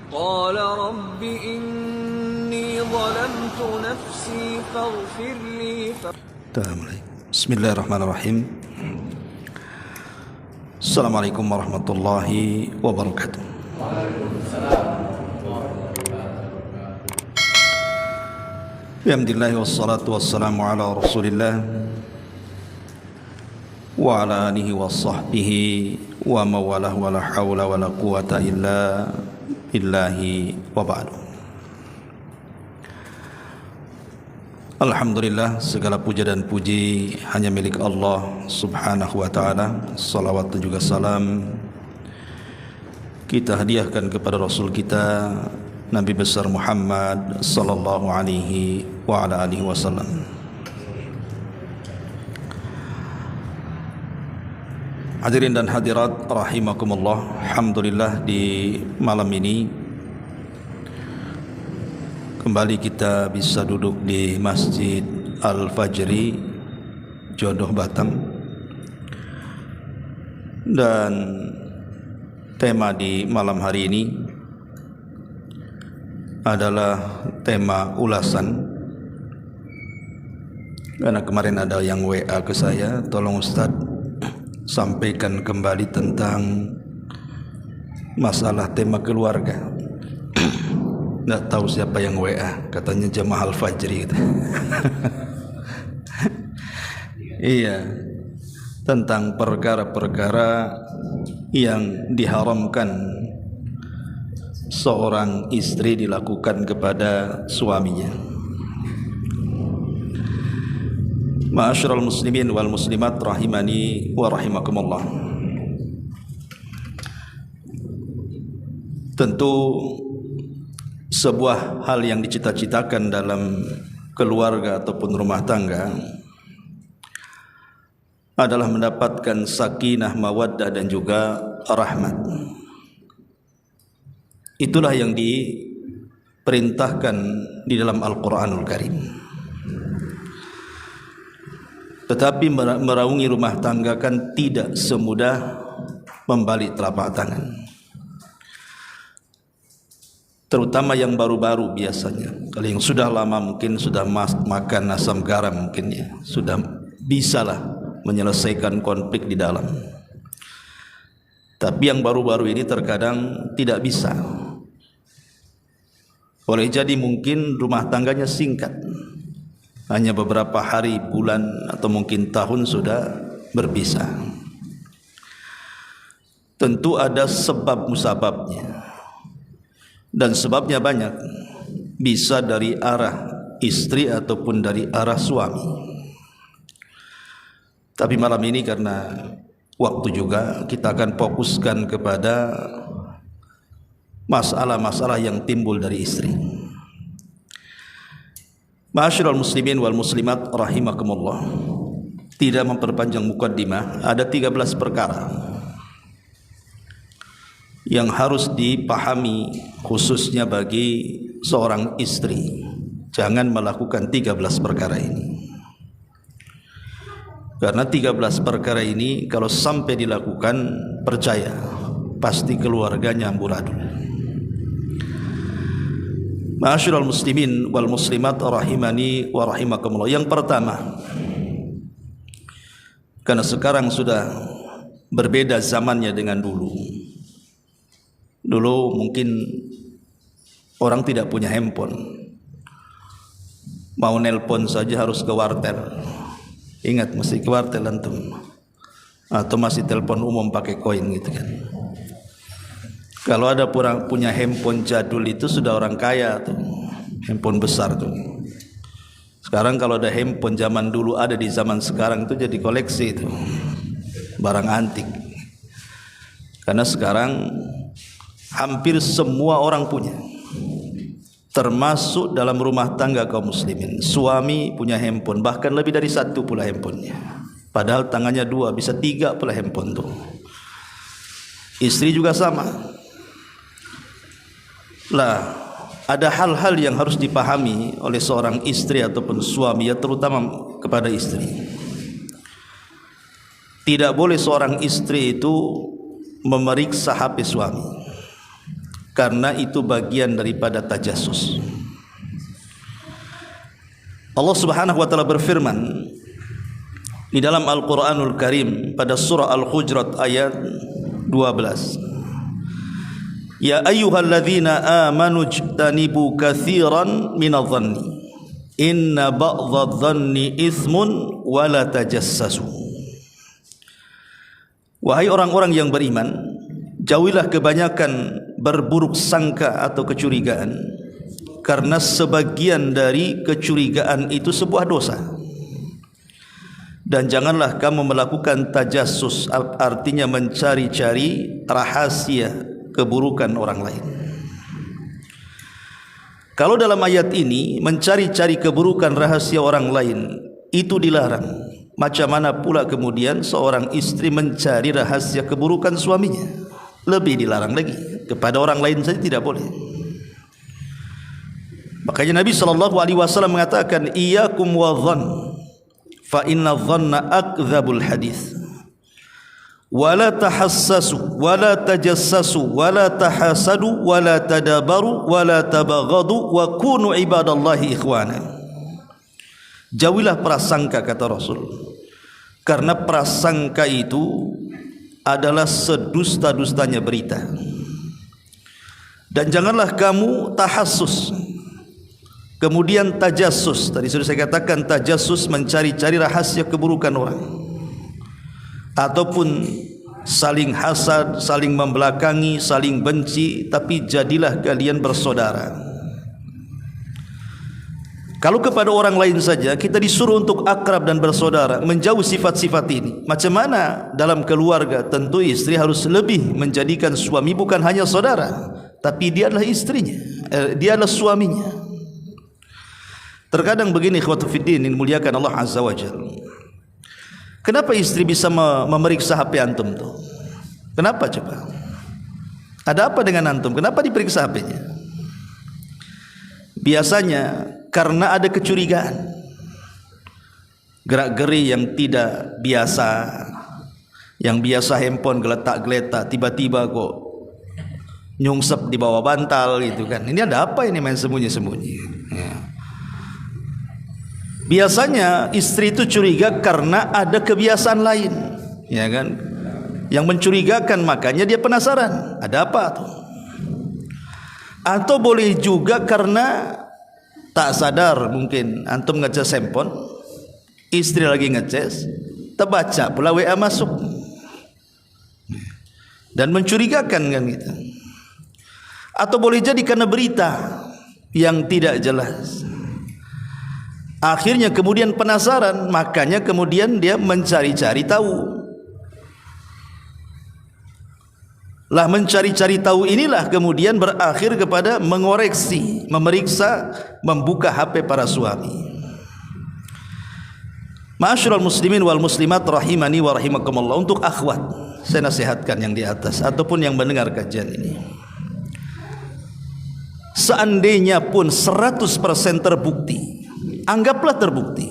قال رب إني ظلمت نفسي فاغفر لي بسم الله الرحمن الرحيم. Assalamualaikum warahmatullahi wabarakatuh. Alhamdulillah wassalatu wassalamu ala rasulillah wa ala alihi wa sahbihi wa mawalah wa la hawla wa la quwata illa billahi wa ba'du. Alhamdulillah, segala puja dan puji hanya milik Allah subhanahu wa ta'ala. Salawat dan juga salam kita hadiahkan kepada Rasul kita Nabi besar Muhammad sallallahu alaihi wa ala alihi wasallam. Hadirin dan hadirat rahimakumullah, alhamdulillah di malam ini kembali kita bisa duduk di Masjid Al-Fajri Jodoh Batam, dan tema di malam hari ini adalah tema ulasan. Karena kemarin ada yang WA ke saya, tolong Ustaz sampaikan kembali tentang masalah tema keluarga. Nggak tahu siapa yang WA, katanya Jamaah Al-Fajri gitu. Iya, tentang perkara-perkara yang diharamkan seorang istri dilakukan kepada suaminya. Ma'asyiral muslimin wal muslimat rahimani wa rahimakumullah. Tentu sebuah hal yang dicita-citakan dalam keluarga ataupun rumah tangga adalah mendapatkan sakinah, mawaddah dan juga rahmat. Itulah yang diperintahkan di dalam Al-Quranul Karim. Tetapi meraungi rumah tangga kan tidak semudah membalik telapak tangan, terutama yang baru-baru biasanya. Kalau yang sudah lama mungkin sudah makan asam garam, mungkin ya sudah bisalah menyelesaikan konflik di dalam. Tapi yang baru-baru ini terkadang tidak bisa. Boleh jadi mungkin rumah tangganya singkat, hanya beberapa hari, bulan, atau mungkin tahun sudah berpisah. Tentu ada sebab musababnya, dan sebabnya banyak. Bisa dari arah istri ataupun dari arah suami. Tapi malam ini karena waktu juga, kita akan fokuskan kepada masalah-masalah yang timbul dari istri. Ma'asyiral muslimin wal muslimat rahimakumullah. Tidak memperpanjang mukaddimah, ada 13 perkara yang harus dipahami khususnya bagi seorang istri. Jangan melakukan 13 perkara ini, karena 13 perkara ini kalau sampai dilakukan, percaya pasti keluarganya amburadul. Ma'asyiral muslimin wal muslimat rahimani wa rahimakumullah. Yang pertama, karena sekarang sudah berbeda zamannya dengan dulu. Dulu mungkin orang tidak punya handphone, mau nelpon saja harus ke wartel. Ingat, masih ke wartel antum? Atau masih telepon umum pakai koin gitu kan. Kalau ada punya handphone jadul itu sudah orang kaya tuh, handphone besar tuh. Sekarang kalau ada handphone zaman dulu ada di zaman sekarang itu jadi koleksi itu, barang antik. Karena sekarang hampir semua orang punya, termasuk dalam rumah tangga kaum muslimin. Suami punya handphone, bahkan lebih dari satu pula handphonenya. Padahal tangannya dua, bisa tiga pula handphone tuh. Istri juga sama. Lah, ada hal-hal yang harus dipahami oleh seorang istri ataupun suami, ya terutama kepada istri. Tidak boleh seorang istri itu memeriksa HP suami. karena itu bagian daripada tajassus. Allah Subhanahu wa taala berfirman di dalam Al-Qur'anul Karim pada surah Al-Hujurat ayat 12. Ya ayyuhalladzina amanu ijtanibu katsiran minadh-dhanni inna ba'dadh-dhanni itsmun wa la tajassasu. Wahai orang-orang yang beriman, jauhilah kebanyakan berburuk sangka atau kecurigaan, karena sebagian dari kecurigaan itu sebuah dosa. Dan janganlah kamu melakukan tajassus, artinya mencari-cari rahasia keburukan orang lain. Kalau dalam ayat ini mencari-cari keburukan rahasia orang lain itu dilarang, macam mana pula kemudian seorang istri mencari rahasia keburukan suaminya? Lebih dilarang lagi. Kepada orang lain saja tidak boleh. Makanya Nabi SAW mengatakan, iyyakum wadh-dhann fa inna dhanna akdzabul hadis. Wala tahassasu wala tajassasu wala tahasadu wala tadabaru wala tabaghadu wa kunu ibadallahi ikhwana. Jauhilah prasangka, kata Rasul, karena prasangka itu adalah sedusta-dustanya berita. Dan janganlah kamu tahassus, kemudian tajassus. Tadi sudah saya katakan, tajassus mencari-cari rahasia keburukan orang, ataupun saling hasad, saling membelakangi, saling benci. Tapi jadilah kalian bersaudara. Kalau kepada orang lain saja kita disuruh untuk akrab dan bersaudara, menjauh sifat-sifat ini. Macam mana dalam keluarga? Tentu istri harus lebih menjadikan suami bukan hanya saudara, tapi dia adalah istrinya, dia adalah suaminya. Terkadang begini, ikhwatu fiddin, dimuliakan Allah Azza wa Jalla. Kenapa istri bisa memeriksa HP antum tuh? Kenapa coba? Ada apa dengan antum? Kenapa diperiksa HP-nya? Biasanya karena ada kecurigaan, gerak-geri yang tidak biasa. Yang biasa handphone geletak-geletak, tiba-tiba kok nyungsep di bawah bantal gitu kan. Ini ada apa ini, main sembunyi-sembunyi ya. Biasanya istri itu curiga karena ada kebiasaan lain, ya kan, yang mencurigakan. Makanya dia penasaran, ada apa tuh. Atau boleh juga karena tak sadar, mungkin antum ngecas handphone, istri lagi ngecas, terbaca pula WA masuk dan mencurigakan kan gitu. Atau boleh jadi karena berita yang tidak jelas. Akhirnya kemudian penasaran, makanya kemudian dia mencari-cari tahu. Lah mencari-cari tahu inilah kemudian berakhir kepada mengoreksi, memeriksa, membuka HP para suami. Ma'asyiral muslimin wal muslimat rahimani wa rahimakumullah. Untuk akhwat, saya nasihatkan yang di atas ataupun yang mendengar kajian ini, seandainya pun 100% terbukti, anggaplah terbukti.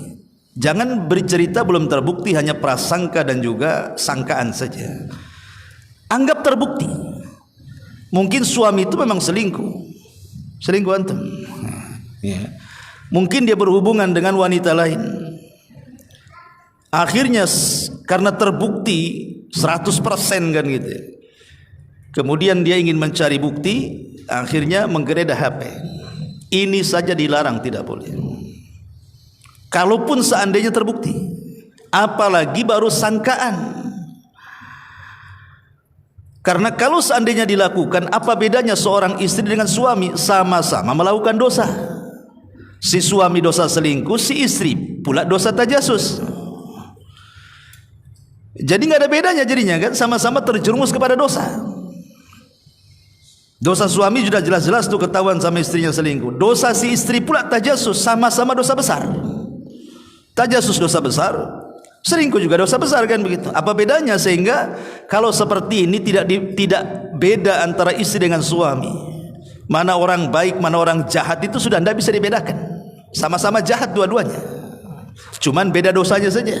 Jangan bercerita belum terbukti, hanya prasangka dan juga sangkaan saja. Anggap terbukti, mungkin suami itu memang selingkuh antum ya. Mungkin dia berhubungan dengan wanita lain. Akhirnya karena terbukti 100% kan gitu, kemudian dia ingin mencari bukti, akhirnya menggeledah HP. Ini saja dilarang, tidak boleh. Kalaupun seandainya terbukti, apalagi baru sangkaan. Karena kalau seandainya dilakukan, apa bedanya seorang istri dengan suami? Sama-sama melakukan dosa. Si suami dosa selingkuh, si istri pula dosa tajassus. Jadi nggak ada bedanya jadinya kan, sama-sama terjerumus kepada dosa. Dosa suami sudah jelas-jelas tuh ketahuan sama istrinya selingkuh. Dosa si istri pula tajassus, sama-sama dosa besar. Tajassus dosa besar, selingkuh juga dosa besar kan begitu. Apa bedanya? Sehingga kalau seperti ini tidak beda antara istri dengan suami. Mana orang baik, mana orang jahat itu sudah tidak bisa dibedakan. Sama-sama jahat dua-duanya, cuman beda dosanya saja.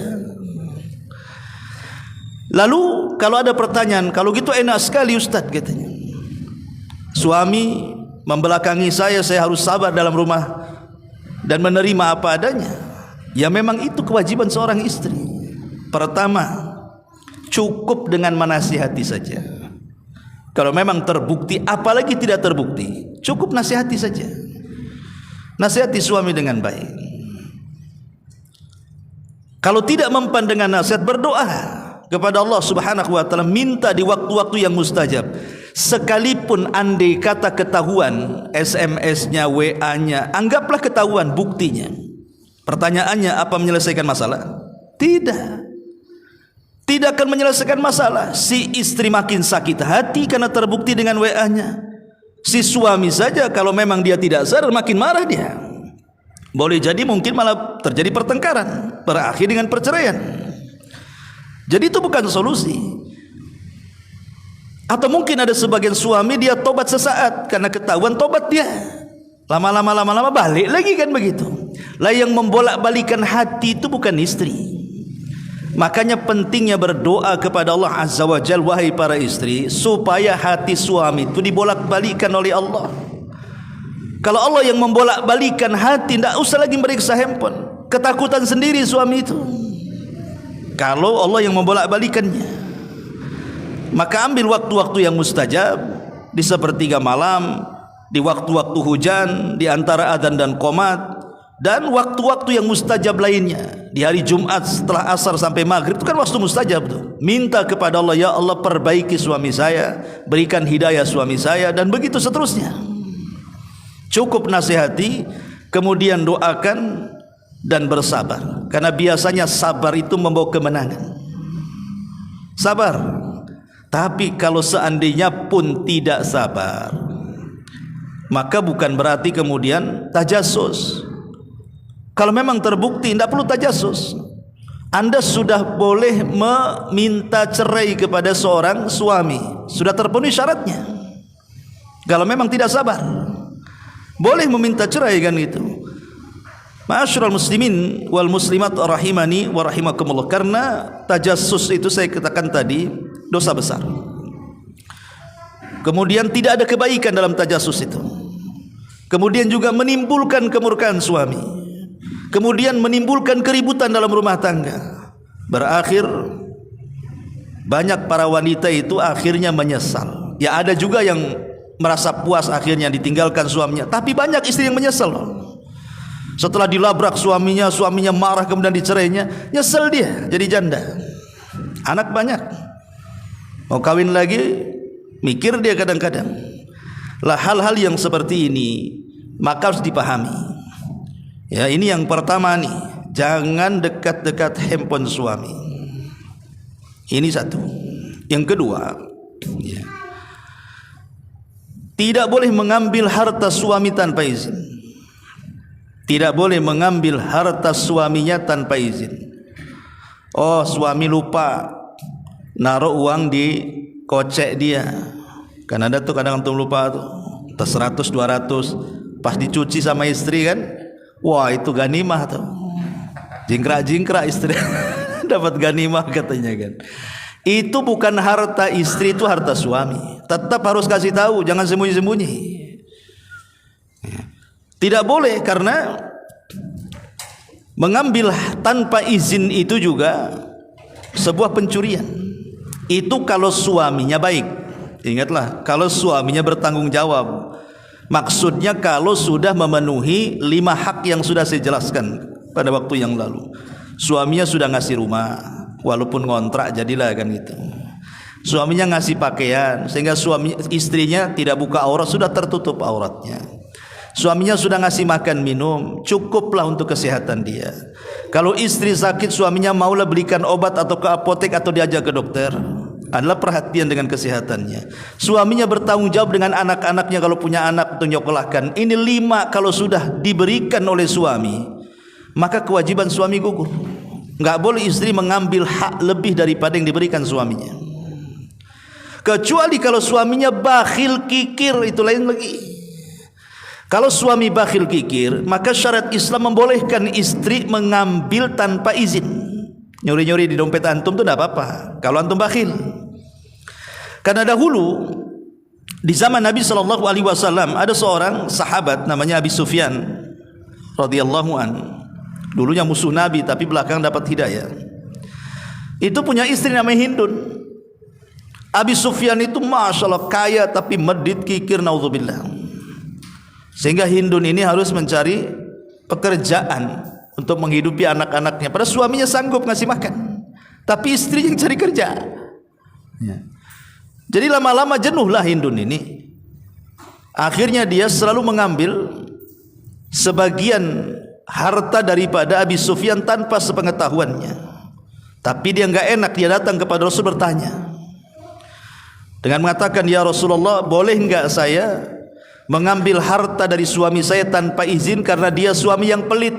Lalu kalau ada pertanyaan, kalau gitu enak sekali Ustadz katanya, Suami membelakangi saya harus sabar dalam rumah dan menerima apa adanya. Ya memang itu kewajiban seorang istri. Pertama, cukup dengan menasihati saja. Kalau memang terbukti, apalagi tidak terbukti, cukup nasihati saja. Nasihati suami dengan baik. Kalau tidak mempan dengan nasihat, berdoa kepada Allah Subhanahu wa taala, minta di waktu-waktu yang mustajab. Sekalipun andai kata ketahuan SMS-nya, WA-nya, anggaplah ketahuan buktinya. Pertanyaannya, apa menyelesaikan masalah? Tidak. Tidak akan menyelesaikan masalah. Si istri makin sakit hati karena terbukti dengan WA-nya. Si suami saja kalau memang dia tidak sadar makin marah dia. Boleh jadi mungkin malah terjadi pertengkaran, berakhir dengan perceraian. Jadi itu bukan solusi. Atau mungkin ada sebagian suami dia tobat sesaat karena ketahuan tobat dia. Lama-lama balik lagi kan begitu. Lah yang membolak-balikan hati itu bukan istri. Makanya pentingnya berdoa kepada Allah Azza wa Jalla, wahai para istri, supaya hati suami itu dibolak-balikan oleh Allah. Kalau Allah yang membolak-balikan hati, tidak usah lagi meriksa handphone. Ketakutan sendiri suami itu. Kalau Allah yang membolak-balikannya, maka ambil waktu-waktu yang mustajab, di sepertiga malam, di waktu-waktu hujan, di antara adzan dan qomat, dan waktu-waktu yang mustajab lainnya. Di hari Jumat setelah asar sampai maghrib itu kan waktu mustajab tuh. Minta kepada Allah, ya Allah perbaiki suami saya, berikan hidayah suami saya, dan begitu seterusnya. Cukup nasihati, kemudian doakan dan bersabar. Karena biasanya sabar itu membawa kemenangan. Sabar. Tapi kalau seandainya pun tidak sabar, maka bukan berarti kemudian tajassus. Kalau memang terbukti, tidak perlu tajassus. Anda sudah boleh meminta cerai kepada seorang suami, sudah terpenuhi syaratnya. Kalau memang tidak sabar, boleh meminta cerai kan itu. Ma'asyiral muslimin wal muslimat rahimani wa rahimakumullah. Karena tajassus itu saya katakan tadi dosa besar. Kemudian tidak ada kebaikan dalam tajassus itu. Kemudian juga menimbulkan kemurkaan suami. Kemudian menimbulkan keributan dalam rumah tangga. Berakhir banyak para wanita itu akhirnya menyesal. Ya ada juga yang merasa puas akhirnya ditinggalkan suaminya, tapi banyak istri yang menyesal. Setelah dilabrak suaminya marah kemudian dicerainya, nyesel dia jadi janda. Anak banyak. Mau kawin lagi, mikir dia kadang-kadang. Lah hal-hal yang seperti ini maka harus dipahami. Ya, ini yang pertama nih, jangan dekat-dekat handphone suami. Ini satu. Yang kedua, ya, tidak boleh mengambil harta suami tanpa izin. Tidak boleh mengambil harta suaminya tanpa izin. Oh, suami lupa naruh uang di kocek dia. Kan ada tuh kadang antum lupa tuh, 100 200 pas dicuci sama istri kan. Wah itu ganimah tuh, jingkrak-jingkrak istri dapat ganimah katanya kan. Itu bukan harta istri, itu harta suami. Tetap harus kasih tahu, jangan sembunyi-sembunyi. Tidak boleh, karena mengambil tanpa izin itu juga sebuah pencurian. Itu kalau suaminya baik. Ingatlah, kalau suaminya bertanggung jawab. Maksudnya kalau sudah memenuhi 5 hak yang sudah saya jelaskan pada waktu yang lalu. Suaminya sudah ngasih rumah, walaupun ngontrak jadilah kan gitu. Suaminya ngasih pakaian sehingga istrinya tidak buka aurat, sudah tertutup auratnya. Suaminya sudah ngasih makan minum, cukuplah untuk kesehatan dia. Kalau istri sakit, suaminya maulah belikan obat atau ke apotek atau diajak ke dokter, adalah perhatian dengan kesehatannya. Suaminya bertanggung jawab dengan anak-anaknya, kalau punya anak untuk nyokolahkan. Ini 5 kalau sudah diberikan oleh suami, maka kewajiban suami gugur. Enggak boleh istri mengambil hak lebih daripada yang diberikan suaminya. Kecuali kalau suaminya bakhil kikir, itu lain lagi. Kalau suami bakhil kikir, maka syariat Islam membolehkan istri mengambil tanpa izin. Nyuri-nyuri di dompet antum itu tidak apa-apa kalau antum bakhil. Karena dahulu Di zaman Nabi SAW ada seorang sahabat namanya Abi Sufyan radhiyallahu an. Dulunya musuh Nabi tapi belakang dapat hidayah. Itu punya istri namanya Hindun. Abi Sufyan itu masya Allah kaya tapi medit kikir, naudzubillah. Sehingga Hindun ini harus mencari pekerjaan untuk menghidupi anak-anaknya. Padahal suaminya sanggup ngasih makan, tapi istri yang cari kerja. Ya. Jadi lama-lama jenuhlah Hindun ini. Akhirnya dia selalu mengambil sebagian harta daripada Abi Sufyan tanpa sepengetahuannya. Tapi dia enggak enak, dia datang kepada Rasul bertanya dengan mengatakan, ya Rasulullah, boleh enggak saya mengambil harta dari suami saya tanpa izin karena dia suami yang pelit?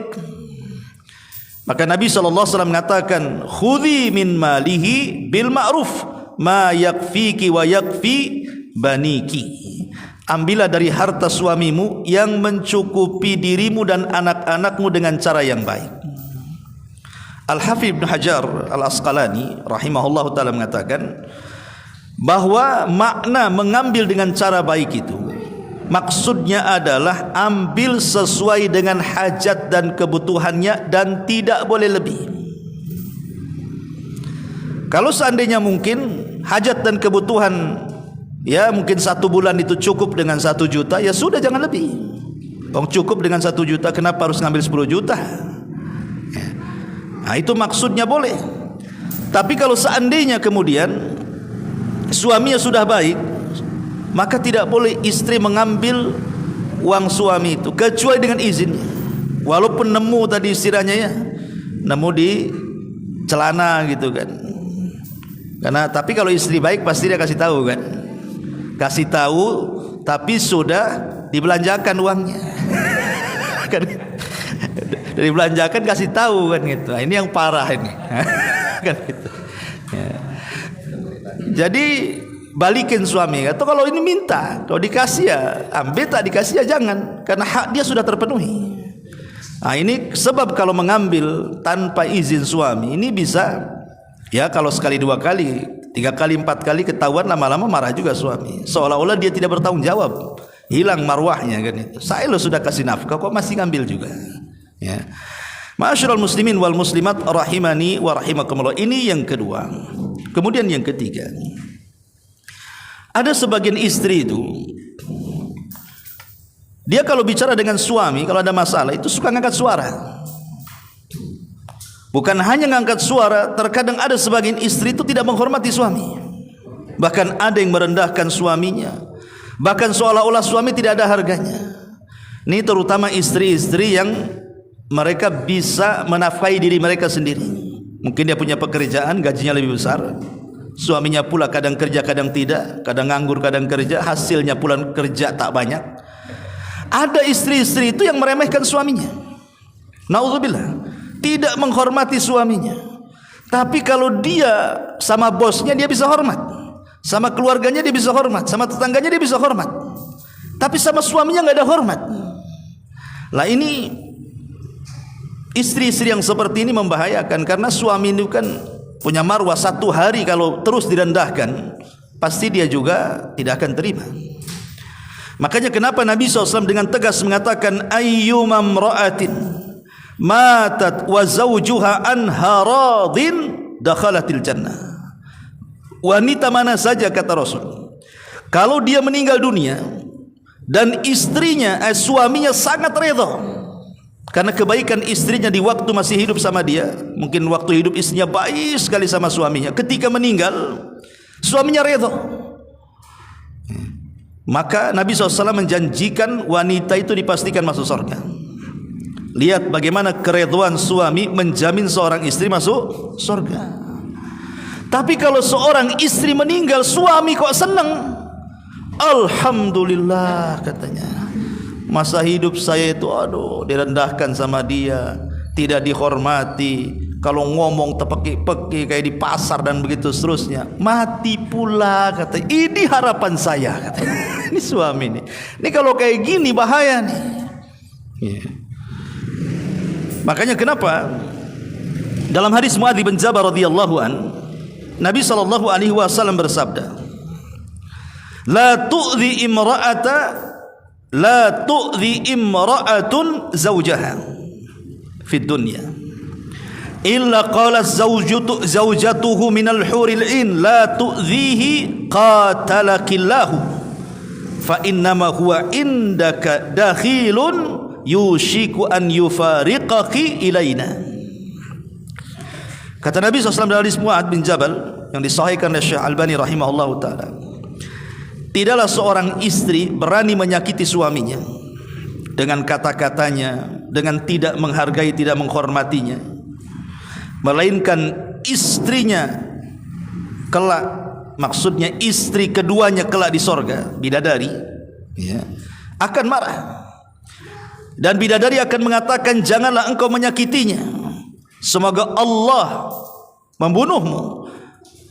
Maka Nabi SAW mengatakan, khudhi min malihi bil ma'ruf ma yakfiki wa yakfi baniki. Ambillah dari harta suamimu yang mencukupi dirimu dan anak-anakmu dengan cara yang baik. Al-Hafidz Ibnu Hajar Al-Asqalani rahimahullahu taala mengatakan bahwa makna mengambil dengan cara baik itu maksudnya adalah ambil sesuai dengan hajat dan kebutuhannya dan tidak boleh lebih. Kalau seandainya mungkin hajat dan kebutuhan, ya mungkin 1 bulan itu cukup dengan 1 juta, ya sudah jangan lebih. Cukup dengan 1 juta, kenapa harus ngambil 10 juta? Nah itu maksudnya boleh. Tapi kalau seandainya kemudian suaminya sudah baik, maka tidak boleh istri mengambil uang suami itu kecuali dengan izinnya. Walaupun nemu tadi istilahnya ya, nemu di celana gitu kan. Karena tapi kalau istri baik pasti dia kasih tahu kan. Kasih tahu tapi sudah dibelanjakan uangnya. Kan dibelanjakan kasih tahu kan gitu. Nah, ini yang parah ini. Kan gitu. Ya. Jadi balikin suami. Atau kalau ini minta, kalau dikasih ya ambil, tak dikasih ya jangan, karena hak dia sudah terpenuhi. Nah ini sebab kalau mengambil tanpa izin suami ini bisa, ya kalau sekali 2 kali, 3 kali, 4 kali ketahuan, lama-lama marah juga suami. Seolah-olah dia tidak bertanggung jawab, hilang marwahnya kan itu. Saya lo sudah kasih nafkah kok masih ngambil juga. Ya. Ma'asyiral muslimin wal muslimat rahimani wa rahimakumullah. Ini yang kedua. Kemudian yang ketiga, ada sebagian istri itu dia kalau bicara dengan suami, kalau ada masalah itu suka ngangkat suara. Bukan hanya ngangkat suara, terkadang ada sebagian istri itu tidak menghormati suami. Bahkan ada yang merendahkan suaminya. Bahkan seolah-olah suami tidak ada harganya. Ini terutama istri-istri yang mereka bisa menafkahi diri mereka sendiri. Mungkin dia punya pekerjaan, gajinya lebih besar. Suaminya pula kadang kerja, kadang tidak. Kadang nganggur, kadang kerja. Hasilnya pulang kerja tak banyak. Ada istri-istri itu yang meremehkan suaminya. Naudzubillah. Tidak menghormati suaminya. Tapi kalau dia sama bosnya dia bisa hormat, sama keluarganya dia bisa hormat, sama tetangganya dia bisa hormat. Tapi sama suaminya nggak ada hormat. Lah ini istri-istri yang seperti ini membahayakan, karena suami itu kan punya marwah. 1 hari kalau terus direndahkan, pasti dia juga tidak akan terima. Makanya kenapa Nabi SAW dengan tegas mengatakan, ayyuma imra'atin matat wa zawjuha anha radin dakhalatil jannah. Wanita mana saja, kata Rasul, kalau dia meninggal dunia dan istrinya, suaminya sangat redha karena kebaikan istrinya di waktu masih hidup sama dia, mungkin waktu hidup istrinya baik sekali sama suaminya, ketika meninggal suaminya redha, maka Nabi SAW menjanjikan wanita itu dipastikan masuk surga. Lihat bagaimana keridhaan suami menjamin seorang istri masuk surga. Tapi kalau seorang istri meninggal, suami kok senang, alhamdulillah katanya, masa hidup saya itu aduh direndahkan sama dia, tidak dihormati, kalau ngomong tepeki-peki kayak di pasar dan begitu seterusnya, mati pula katanya. Ini harapan saya katanya. Ini suami nih, ini kalau kayak gini bahaya nih. Makanya kenapa dalam hadis Muadz bin Jabal radhiyallahu an, Nabi SAW bersabda, La tu'dhi imra'atun zawjaha fid dunya illa qalat zawjatuhu minal huril in la tu'dhihi qatalakillahu fa innama huwa indaka dakhilun yushiku an yufariqaki ilaina. Kata Nabi SAW dari hadis Mu'adz bin Jabal yang disahihkan oleh Syekh Albani rahimahullahu taala, tidaklah seorang istri berani menyakiti suaminya dengan kata-katanya, dengan tidak menghargai, tidak menghormatinya, melainkan istrinya kelak, maksudnya istri keduanya kelak di sorga, bidadari, ya, akan marah. Dan bidadari akan mengatakan, janganlah engkau menyakitinya, semoga Allah membunuhmu.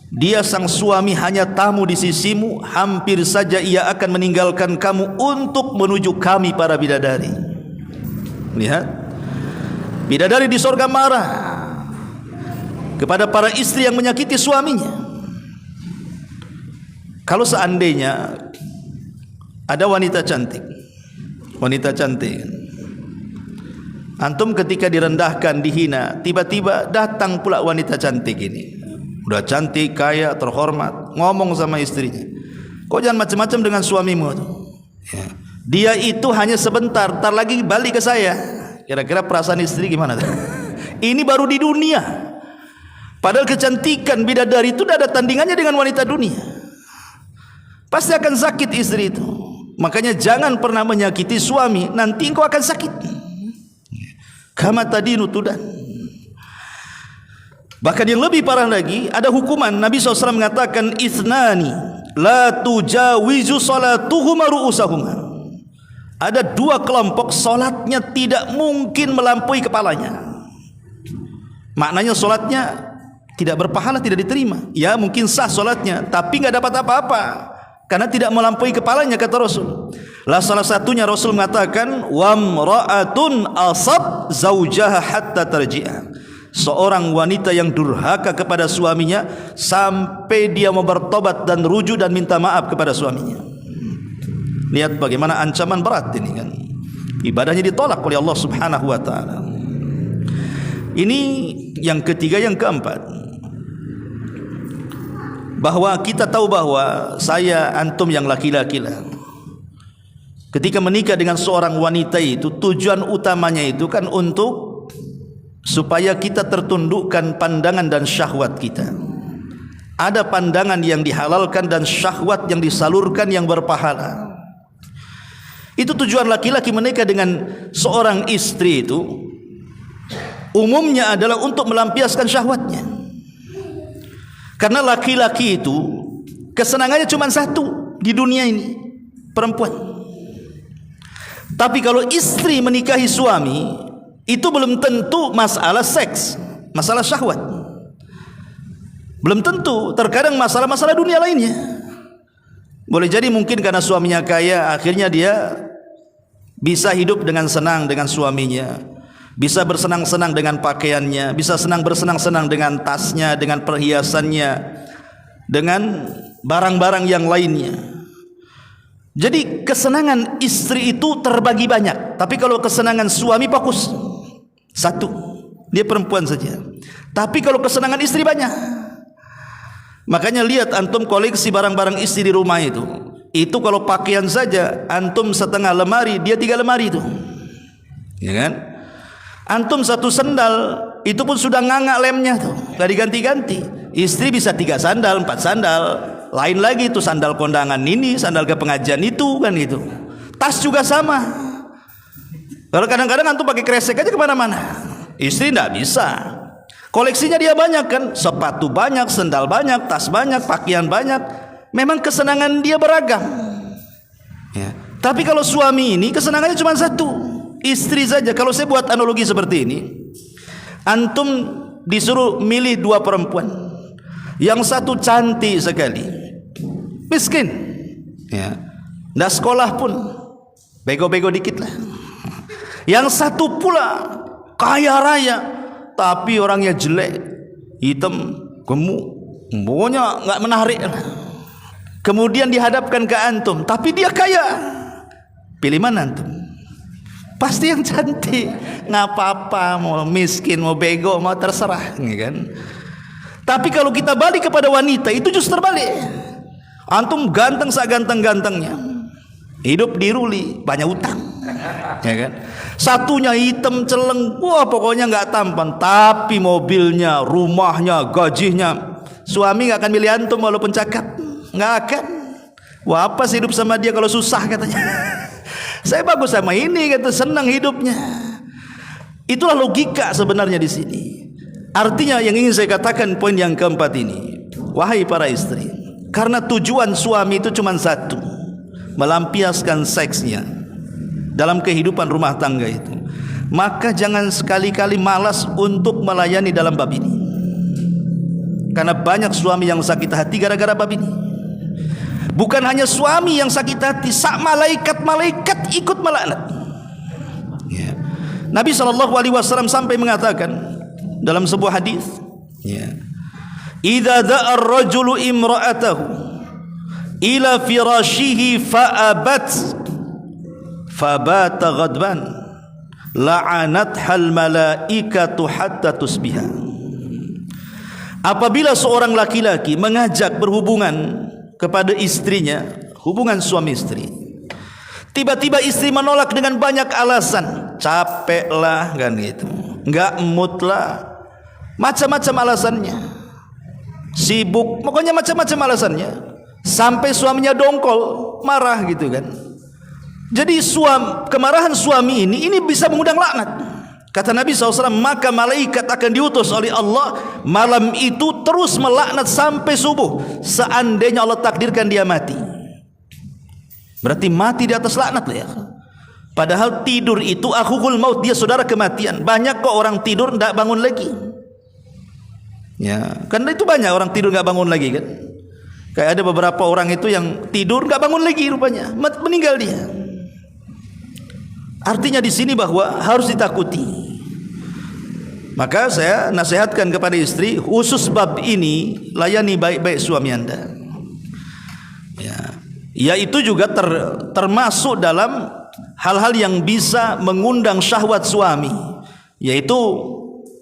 Dia sang suami hanya tamu di sisimu, hampir saja ia akan meninggalkan kamu untuk menuju kami para bidadari. Lihat, bidadari di sorga marah kepada para istri yang menyakiti suaminya. Kalau seandainya ada wanita cantik, antum ketika direndahkan, dihina, tiba-tiba datang pula wanita cantik ini, udah cantik, kaya, terhormat, ngomong sama istrinya, kok jangan macam-macam dengan suamimu tuh, ya. Dia itu hanya sebentar, tar lagi balik ke saya. Kira-kira perasaan istri gimana tuh? Ini baru di dunia, padahal kecantikan bidadari itu tidak ada tandingannya dengan wanita dunia. Pasti akan sakit istri itu. Makanya jangan pernah menyakiti suami, nanti engkau akan sakit. Kama tadinu tudan. Bahkan yang lebih parah lagi, ada hukuman. Nabi SAW mengatakan, ithnani la tujawizu salatuhuma ru'usahuma. Ada dua kelompok solatnya tidak mungkin melampaui kepalanya. Maknanya solatnya tidak berpahala, tidak diterima. Ya mungkin sah solatnya, tapi nggak dapat apa-apa karena tidak melampaui kepalanya, kata Rasul. Lah salah satunya Rasul mengatakan, wamra'atun asab zaujaha hatta tarji'a. Seorang wanita yang durhaka kepada suaminya sampai dia mau bertobat dan rujuk dan minta maaf kepada suaminya. Lihat bagaimana ancaman berat ini kan. Ibadahnya ditolak oleh Allah Subhanahu wa taala. Ini yang ketiga. Yang keempat, bahwa kita tahu bahwa saya, antum yang laki-laki lah, ketika menikah dengan seorang wanita itu tujuan utamanya itu kan untuk supaya kita tertundukkan pandangan dan syahwat kita. Ada pandangan yang dihalalkan dan syahwat yang disalurkan yang berpahala. Itu tujuan laki-laki menikah dengan seorang istri itu umumnya adalah untuk melampiaskan syahwatnya. Karena laki-laki itu kesenangannya cuma satu di dunia ini, perempuan. Tapi kalau istri menikahi suami, itu belum tentu masalah seks, masalah syahwat. Belum tentu, terkadang masalah-masalah dunia lainnya. Boleh jadi mungkin karena suaminya kaya, akhirnya dia bisa hidup dengan senang dengan suaminya, bisa bersenang-senang dengan pakaiannya, bisa bersenang-senang dengan tasnya, dengan perhiasannya, dengan barang-barang yang lainnya. Jadi kesenangan istri itu terbagi banyak. Tapi kalau kesenangan suami fokus satu, dia perempuan saja. Tapi kalau kesenangan istri banyak. Makanya lihat antum koleksi barang-barang istri di rumah itu kalau pakaian saja antum setengah lemari, dia 3 lemari itu, ya kan? Antum satu sandal itu pun sudah ngangak lemnya tuh, gak diganti-ganti. Istri bisa 3 sandal, 4 sandal, lain lagi itu sandal kondangan ini, sandal ke pengajian itu kan gitu. Tas juga sama. Kalau kadang-kadang antum pakai kresek aja kemana-mana, istri nggak bisa. Koleksinya dia banyak kan, sepatu banyak, sandal banyak, tas banyak, pakaian banyak. Memang kesenangan dia beragam, ya. Tapi kalau suami ini kesenangannya cuma satu, istri saja. Kalau saya buat analogi seperti ini, antum disuruh milih 2 perempuan, yang satu cantik sekali, miskin, ya, nggak sekolah pun, bego-bego dikit lah. Yang satu pula kaya raya, tapi orangnya jelek, hitam, gemuk, pokoknya nggak menarik. kemudian dihadapkan ke antum, tapi dia kaya, pilih mana antum? Pasti yang cantik. Nggak apa-apa, mau miskin, mau bego, mau terserah, kan? Tapi kalau kita balik kepada wanita, itu justru terbalik. Antum ganteng saganteng-gantengnya, hidup di ruli, banyak utang, ya kan? Satunya hitam celeng, wah pokoknya nggak tampan, tapi mobilnya, rumahnya, gajinya. Suami nggak akan milih antum walaupun cakep, nggak akan. Wah apa sih hidup sama dia kalau susah, katanya. Saya bagus sama ini, kata, senang hidupnya. Itulah logika sebenarnya di sini. Artinya yang ingin saya katakan poin yang keempat ini, wahai para istri, karena tujuan suami itu cuma satu, melampiaskan seksnya dalam kehidupan rumah tangga itu, maka jangan sekali-kali malas untuk melayani dalam bab ini. Karena banyak suami yang sakit hati gara-gara bab ini. Bukan hanya suami yang sakit hati, sak malaikat ikut melaknat. Ya. Nabi SAW sampai mengatakan dalam sebuah hadis, ya, idza da'a ar-rajulu imra'atahu ila firashihi fa'abat fabata ghadban la'anathal malaikatu hatta tusbiha. Apabila seorang laki-laki mengajak berhubungan kepada istrinya, hubungan suami istri, tiba-tiba istri menolak dengan banyak alasan, capek lah, kan gitu, nggak mood lah, macam-macam alasannya, sibuk, pokoknya macam-macam alasannya, sampai suaminya dongkol, marah gitu kan. Jadi kemarahan suami ini bisa mengundang laknat. Kata Nabi SAW, maka malaikat akan diutus oleh Allah malam itu terus melaknat sampai subuh, seandainya Allah takdirkan dia mati. Berarti mati di atas laknat lah ya. Padahal tidur itu akhul maut, dia saudara kematian. Banyak kok orang tidur tidak bangun lagi. Ya, karena itu banyak orang tidur nggak bangun lagi kan. Kayak ada beberapa orang itu yang tidur nggak bangun lagi, rupanya meninggal dia. Artinya di sini bahwa harus ditakuti. Maka saya nasihatkan kepada istri, khusus bab ini layani baik-baik suami anda. Ya, yaitu juga termasuk dalam hal-hal yang bisa mengundang syahwat suami, yaitu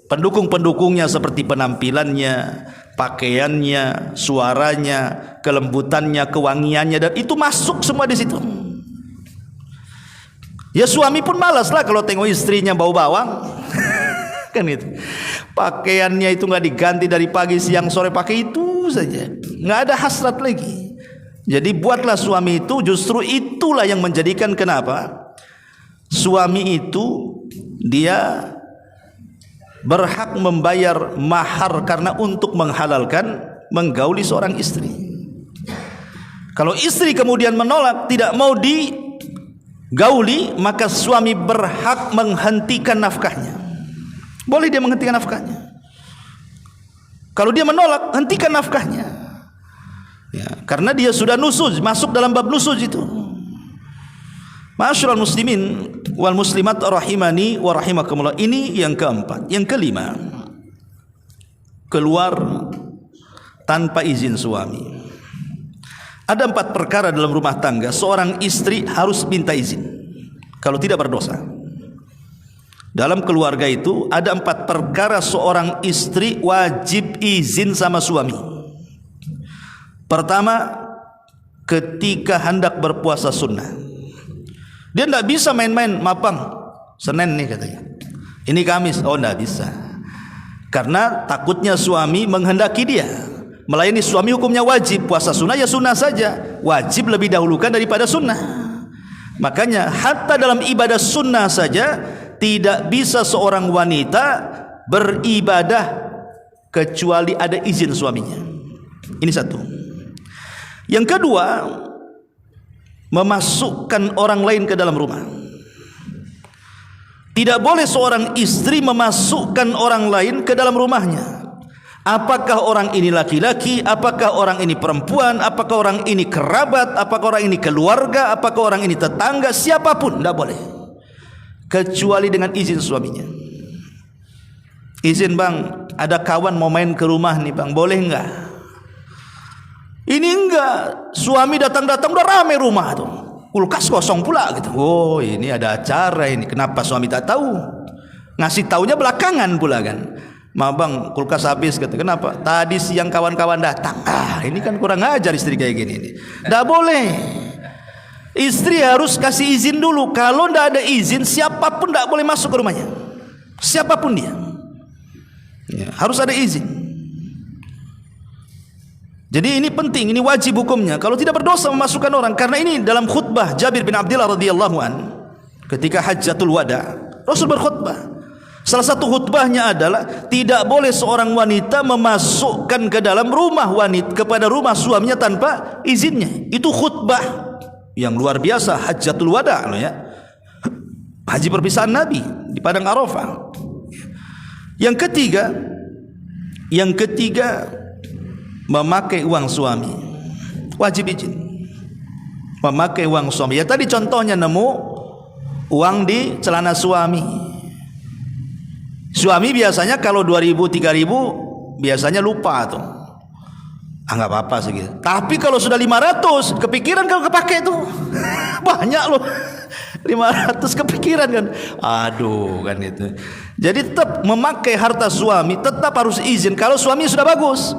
pendukung-pendukungnya seperti penampilannya, pakaiannya, suaranya, kelembutannya, kewangiannya, dan itu masuk semua di situ. Ya suami pun malas lah kalau tengok istrinya bau bawang. Kan itu. Pakaiannya itu nggak diganti dari pagi siang sore, pakai itu saja. Nggak ada hasrat lagi. Jadi buatlah suami itu, justru itulah yang menjadikan kenapa suami itu dia berhak membayar mahar karena untuk menghalalkan menggauli seorang istri. Kalau istri kemudian menolak, tidak mau digauli, maka suami berhak menghentikan nafkahnya. Boleh dia menghentikan nafkahnya. Kalau dia menolak, hentikan nafkahnya. Ya, karena dia sudah nusuz, masuk dalam bab nusuz itu. Ma'asyiral muslimin wal muslimat rahimani wa rahimakumullah. Ini yang keempat. Yang kelima, keluar tanpa izin suami. Ada 4 perkara dalam rumah tangga seorang istri harus minta izin kalau tidak berdosa. Dalam keluarga itu ada 4 perkara seorang istri wajib izin sama suami. Pertama, ketika hendak berpuasa sunnah. Dia tidak bisa main-main, mapang Senin nih katanya, ini Kamis, oh tidak bisa, karena takutnya suami menghendaki dia. Melayani suami hukumnya wajib. Puasa sunnah ya sunnah saja, wajib lebih dahulukan daripada sunnah. Makanya hatta dalam ibadah sunnah saja tidak bisa seorang wanita beribadah kecuali ada izin suaminya. Ini satu. Yang kedua, memasukkan orang lain ke dalam rumah. Tidak boleh seorang istri memasukkan orang lain ke dalam rumahnya. Apakah orang ini laki-laki, apakah orang ini perempuan, apakah orang ini kerabat, apakah orang ini keluarga, apakah orang ini tetangga, siapapun tidak boleh kecuali dengan izin suaminya. Izin bang, ada kawan mau main ke rumah nih bang, boleh enggak? Ini enggak, suami datang-datang udah rame rumah tuh, kulkas kosong pula gitu. Oh ini ada acara ini, kenapa suami tak tahu? Ngasih taunya belakangan pula kan. Bang, kulkas habis kata. Kenapa? Tadi siang kawan-kawan datang. Ini kan kurang ajar istri kayak gini nih. Nggak boleh. Istri harus kasih izin dulu. Kalau nggak ada izin, siapapun nggak boleh masuk ke rumahnya. Siapapun dia, ya, harus ada izin. Jadi ini penting, ini wajib hukumnya. Kalau tidak berdosa memasukkan orang. Karena ini dalam khutbah Jabir bin Abdullah radhiyallahu an, ketika Hajjatul Wada, Rasul berkhutbah. Salah satu khutbahnya adalah tidak boleh seorang wanita memasukkan ke dalam rumah wanita, kepada rumah suaminya tanpa izinnya. Itu khutbah yang luar biasa, Hajjatul Wada loh ya. Haji perpisahan Nabi di padang Arafah. Yang ketiga memakai uang suami, wajib izin. Memakai uang suami. Ya tadi contohnya nemu uang di celana suami. Suami biasanya kalau 2.000 3.000 biasanya lupa tuh. Nggak apa-apa segitu. Tapi kalau sudah 500 kepikiran kalau kepake tuh. Banyak loh. 500 kepikiran kan. Aduh kan itu. Jadi tetap memakai harta suami tetap harus izin kalau suami sudah bagus.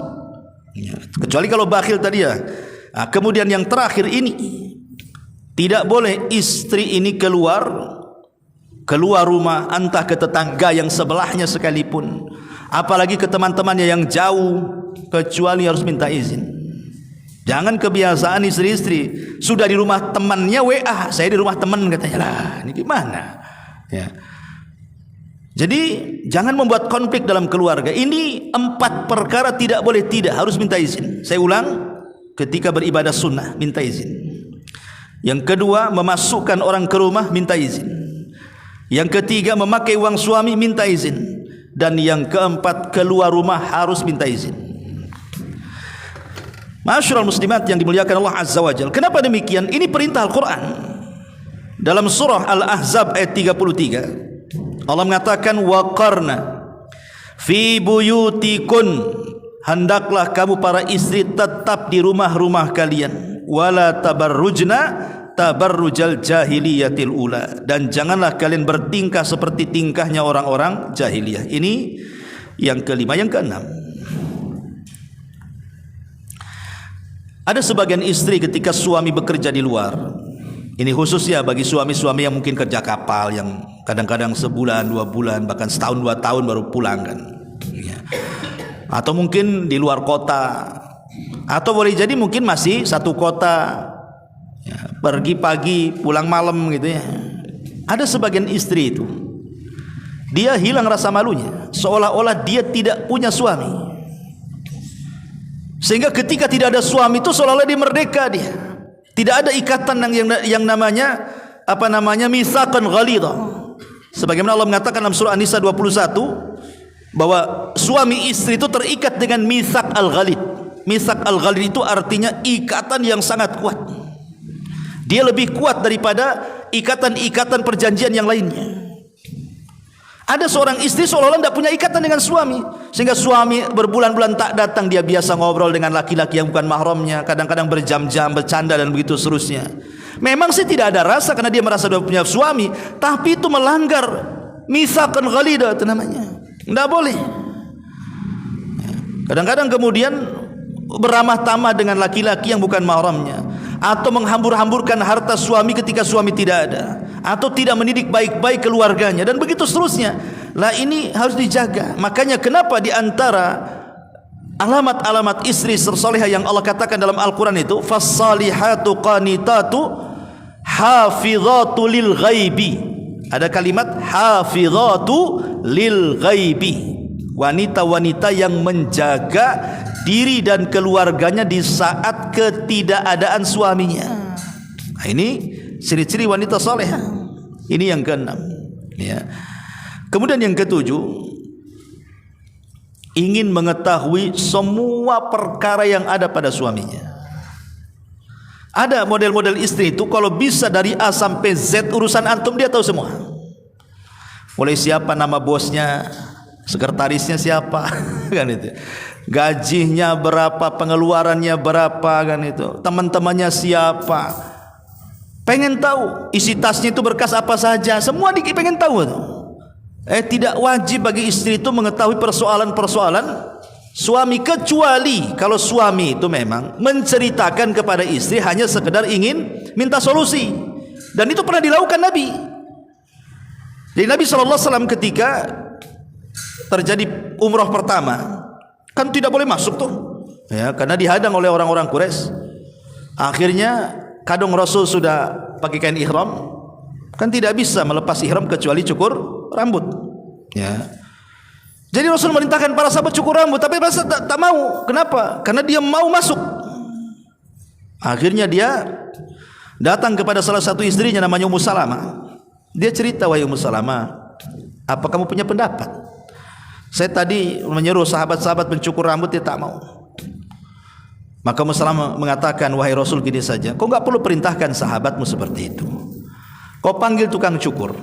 Ya, kecuali kalau bakhil tadi ya. Nah, kemudian yang terakhir ini, tidak boleh istri ini keluar rumah, entah ke tetangga yang sebelahnya sekalipun, apalagi ke teman-temannya yang jauh, kecuali harus minta izin. Jangan kebiasaan istri-istri sudah di rumah temannya WA, saya di rumah teman katanya, lah ini gimana ya. Jadi jangan membuat konflik dalam keluarga. Ini 4 perkara tidak boleh tidak, harus minta izin. Saya ulang, ketika beribadah sunnah minta izin. Yang kedua, memasukkan orang ke rumah minta izin. Yang ketiga, memakai uang suami minta izin. Dan yang keempat, keluar rumah harus minta izin. Ma'asyiral muslimat yang dimuliakan Allah Azza wa Jalla. Kenapa demikian? Ini perintah Al-Quran. Dalam surah Al-Ahzab ayat 33, Allah mengatakan, waqarna fi buyutikun, hendaklah kamu para istri tetap di rumah-rumah kalian, wala tabarrujna tabarrujal jahiliyatil ula, dan janganlah kalian bertingkah seperti tingkahnya orang-orang jahiliyah. Ini yang kelima. Yang keenam, ada sebagian istri ketika suami bekerja di luar. Ini khususnya bagi suami-suami yang mungkin kerja kapal, yang kadang-kadang sebulan, 2 bulan, bahkan setahun 2 tahun baru pulang kan ya. Atau mungkin di luar kota, atau boleh jadi mungkin masih satu kota ya, pergi pagi pulang malam gitu ya. Ada sebagian istri itu dia hilang rasa malunya, seolah-olah dia tidak punya suami, sehingga ketika tidak ada suami itu seolah-olah dia merdeka. Dia tidak ada ikatan yang namanya mitsaqan ghalidha. Sebagaimana Allah mengatakan dalam surah An-Nisa 21 bahwa suami istri itu terikat dengan mitsaq al-ghalid. Mitsaq al-ghalid itu artinya ikatan yang sangat kuat. Dia lebih kuat daripada ikatan-ikatan perjanjian yang lainnya. Ada seorang istri seolah-olah tidak punya ikatan dengan suami, sehingga suami berbulan-bulan tak datang. Dia biasa ngobrol dengan laki-laki yang bukan mahramnya, kadang-kadang berjam-jam bercanda dan begitu seterusnya. Memang sih tidak ada rasa karena dia merasa sudah punya suami, tapi itu melanggar mitsaqan ghalidha itu namanya. Tidak boleh. Kadang-kadang kemudian beramah tamah dengan laki-laki yang bukan mahramnya, atau menghambur-hamburkan harta suami ketika suami tidak ada, atau tidak mendidik baik-baik keluarganya, dan begitu seterusnya. Lah ini harus dijaga. Makanya kenapa di antara alamat-alamat istri solehah yang Allah katakan dalam Al-Quran itu, fassalihatu qanitatu hafizatu lil ghaibi. Ada kalimat hafizatu lil ghaibi, wanita-wanita yang menjaga diri dan keluarganya di saat ketidakadaan suaminya. Nah, ini ciri-ciri wanita salehah. Ini yang keenam ya. Kemudian yang ketujuh, ingin mengetahui semua perkara yang ada pada suaminya. Ada model-model istri itu kalau bisa dari A sampai Z urusan antum dia tahu semua. Mulai siapa nama bosnya, sekretarisnya siapa kan itu. gajinya berapa, pengeluarannya berapa kan itu, teman-temannya siapa, pengen tahu isi tasnya itu berkas apa saja, semua pengen tahu tuh. Tidak wajib bagi istri itu mengetahui persoalan-persoalan suami, kecuali kalau suami itu memang menceritakan kepada istri hanya sekedar ingin minta solusi, dan itu pernah dilakukan Nabi. Jadi Nabi SAW ketika terjadi umrah pertama kan tidak boleh masuk tuh ya, karena dihadang oleh orang-orang Quraisy. Akhirnya kadung Rasul sudah pakai kain ihram, kan tidak bisa melepas ihram kecuali cukur rambut ya. Jadi Rasul merintahkan para sahabat cukur rambut, tapi mereka tak mau. Kenapa? Karena dia mau masuk. Akhirnya dia datang kepada salah satu istrinya namanya Ummu Salamah. Dia cerita, wahai Ummu Salamah, apa kamu punya pendapat? Saya tadi menyuruh sahabat-sahabat mencukur rambut, dia tak mau. Maka Ummu Salamah mengatakan, wahai Rasul, gini saja, kau enggak perlu perintahkan sahabatmu seperti itu. Kau panggil tukang cukur,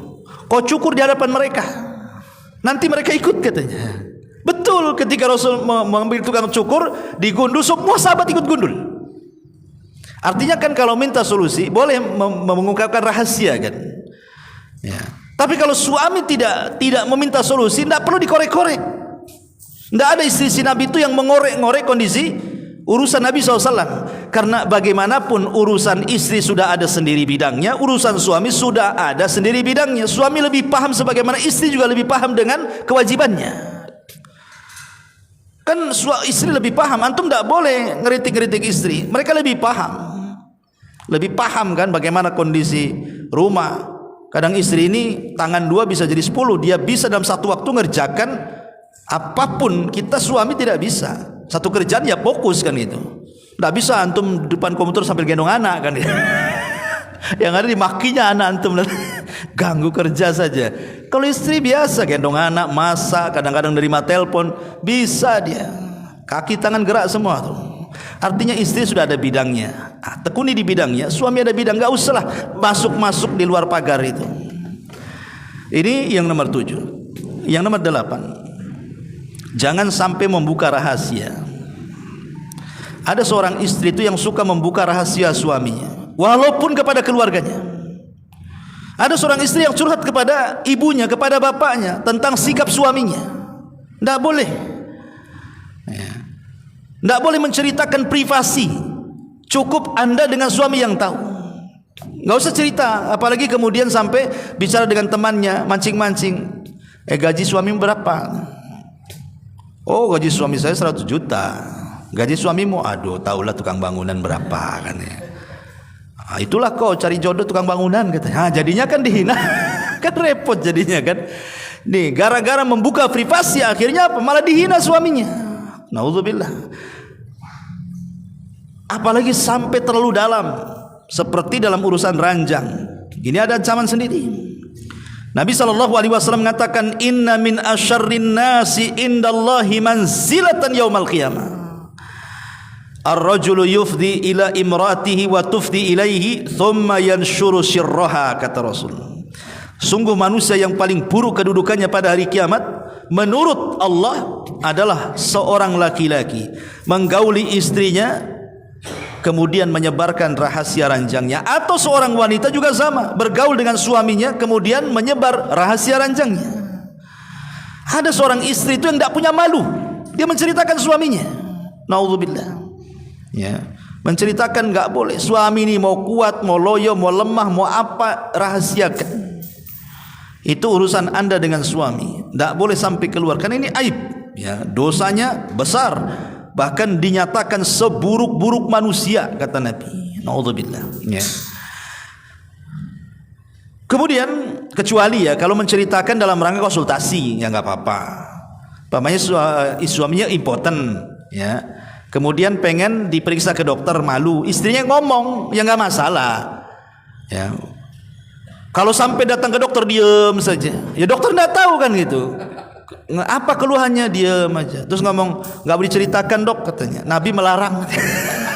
kau cukur di hadapan mereka, nanti mereka ikut, katanya. Betul, ketika Rasul mengambil tukang cukur, digundul, semua sahabat ikut gundul. Artinya kan kalau minta solusi boleh mengungkapkan rahasia kan ya. Tapi kalau suami tidak meminta solusi, tidak perlu dikorek-korek. Tidak ada istri Nabi itu yang mengorek-ngorek kondisi urusan Nabi SAW. Karena bagaimanapun urusan istri sudah ada sendiri bidangnya, urusan suami sudah ada sendiri bidangnya. Suami lebih paham sebagaimana istri juga lebih paham dengan kewajibannya. Kan istri lebih paham, antum tidak boleh ngeritik-ngeritik istri. Mereka lebih paham. Lebih paham kan bagaimana kondisi rumah. Kadang istri ini tangan dua bisa jadi 10. Dia bisa dalam satu waktu ngerjakan apapun. Kita suami tidak bisa. Satu kerjaan ya fokus kan itu. Tidak bisa antum depan komputer sambil gendong anak kan. Yang ada dimakinya anak antum, ganggu kerja saja. Kalau istri biasa gendong anak, masak, kadang-kadang nerima telepon, bisa dia. Kaki tangan gerak semua tuh. Artinya istri sudah ada bidangnya. Tekuni di bidangnya, suami ada bidang, enggak usahlah masuk-masuk di luar pagar itu. Ini yang nomor 7. Yang nomor 8. Jangan sampai membuka rahasia. Ada seorang istri itu yang suka membuka rahasia suaminya, walaupun kepada keluarganya. Ada seorang istri yang curhat kepada ibunya, kepada bapaknya tentang sikap suaminya. Tidak boleh. Tidak boleh menceritakan privasi. Cukup anda dengan suami yang tahu. Nggak usah cerita, apalagi kemudian sampai bicara dengan temannya, mancing-mancing. Gaji suami berapa? Oh, gaji suami saya 100 juta. Gaji suamimu? Aduh, tahulah tukang bangunan berapa kan ya. Itulah kau cari jodoh tukang bangunan katanya. Jadinya kan dihina. Kan repot jadinya kan. Nih, gara-gara membuka privasi akhirnya apa? Malah dihina suaminya. Nauzubillah. Apalagi sampai terlalu dalam, seperti dalam urusan ranjang. Ini ada ancaman sendiri. Nabi SAW mengatakan, inna min asyarrin nasi indallahi manzilatan yaumal qiyamah. Ar-rajulu yufdi ila imratihi wa tufdi ilaihi thumma yanshuru sirraha, kata Rasul. Sungguh manusia yang paling buruk kedudukannya pada hari kiamat menurut Allah adalah seorang laki-laki menggauli istrinya kemudian menyebarkan rahasia ranjangnya, atau seorang wanita juga sama, bergaul dengan suaminya kemudian menyebar rahasia ranjangnya. Ada seorang istri itu yang tidak punya malu, dia menceritakan suaminya. Nauzubillah. Ya, menceritakan enggak boleh. Suami ini mau kuat, mau loyo, mau lemah, mau apa, rahasiakan. Itu urusan anda dengan suami. Tidak boleh sampai keluar, karena ini aib. Ya, dosanya besar. Bahkan dinyatakan seburuk-buruk manusia, kata Nabi. Nauzubillah. Ya. Kemudian kecuali ya kalau menceritakan dalam rangka konsultasi, ya nggak apa-apa. Pamannya suaminya impoten, ya. Kemudian pengen diperiksa ke dokter, malu, istrinya ngomong, ya nggak masalah. Ya. Kalau sampai datang ke dokter diam saja, ya dokter nggak tahu kan gitu. Apa keluhannya, diam aja. Terus ngomong, nggak boleh ceritakan dok, katanya. Nabi melarang.